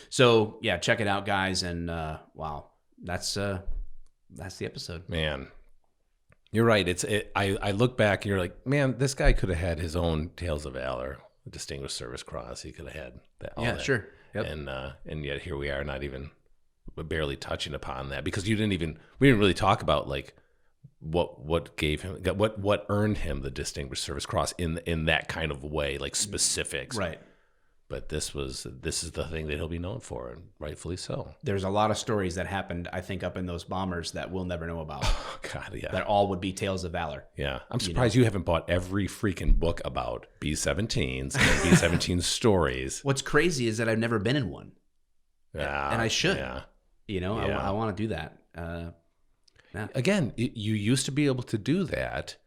[SPEAKER 1] So yeah, check it out, guys. And wow, that's the episode.
[SPEAKER 2] Man. You're right. I look back and you're like, man, this guy could have had his own Tales of Valor, Distinguished Service Cross. He could have had that.
[SPEAKER 1] Yeah, sure. Yep.
[SPEAKER 2] And yet here we are, not even barely touching upon that because we didn't really talk about like what gave him what earned him the Distinguished Service Cross in that kind of way, like specifics.
[SPEAKER 1] Right.
[SPEAKER 2] But this is the thing that he'll be known for, and rightfully so.
[SPEAKER 1] There's a lot of stories that happened, I think, up in those bombers that we'll never know about.
[SPEAKER 2] Oh, God, yeah.
[SPEAKER 1] That all would be Tales of Valor.
[SPEAKER 2] Yeah. I'm surprised you haven't bought every freaking book about B-17s and B-17 stories.
[SPEAKER 1] What's crazy is that I've never been in one.
[SPEAKER 2] Yeah.
[SPEAKER 1] And I should.
[SPEAKER 2] Yeah.
[SPEAKER 1] I want to do that. Yeah.
[SPEAKER 2] Again, you used to be able to do that.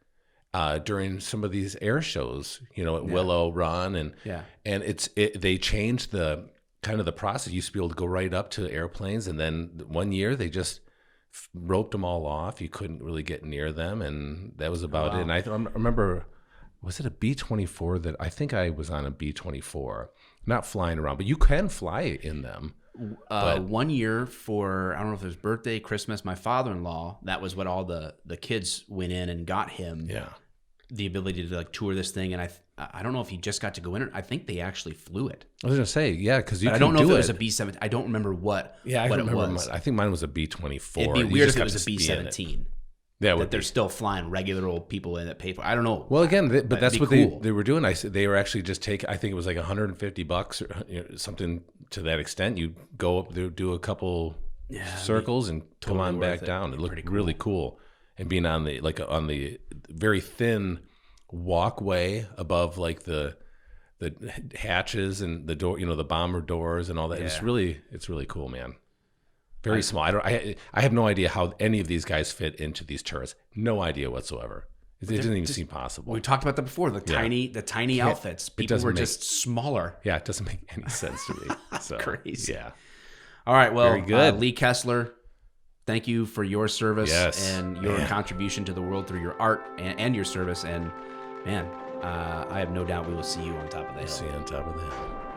[SPEAKER 2] During some of these air shows, at Willow Run, and they changed the kind of the process. You used to be able to go right up to airplanes, and then one year they just roped them all off. You couldn't really get near them, and that was about it. And I remember, was it a B-24 that I think I was on a B-24, not flying around, but you can fly in them.
[SPEAKER 1] 1 year for, I don't know if it was birthday, Christmas, my father-in-law, that was what all the kids went in and got him.
[SPEAKER 2] Yeah.
[SPEAKER 1] The ability to like tour this thing, and I don't know if he just got to go in it. I think they actually flew it.
[SPEAKER 2] I was gonna say, yeah, because I
[SPEAKER 1] don't know if it was a B-17. I don't remember what.
[SPEAKER 2] Yeah, I remember.
[SPEAKER 1] It was.
[SPEAKER 2] I think mine was a B-24.
[SPEAKER 1] It'd be weird if it was a B-17.
[SPEAKER 2] Yeah,
[SPEAKER 1] that they're still flying regular old people in that pay for. I don't know.
[SPEAKER 2] Well, again, but that's what
[SPEAKER 1] cool.
[SPEAKER 2] they were doing. They were actually just taking. I think it was like $150 or something to that extent. You go up there, do a couple circles, and come on back down. It looked really cool. And being on the very thin walkway above like the hatches and the door, the bomber doors and all that. Yeah. It's really cool, man. Very small. I have no idea how any of these guys fit into these turrets. No idea whatsoever. It didn't even seem possible.
[SPEAKER 1] We talked about that before. The tiny outfits. People were just smaller.
[SPEAKER 2] Yeah, it doesn't make any sense to me. So,
[SPEAKER 1] crazy.
[SPEAKER 2] Yeah.
[SPEAKER 1] All right. Well,
[SPEAKER 2] very good.
[SPEAKER 1] Lee Kessler, thank you for your service and your contribution to the world through your art and your service. And man, I have no doubt we will see you on top of the hill.
[SPEAKER 2] See you on top of the hill.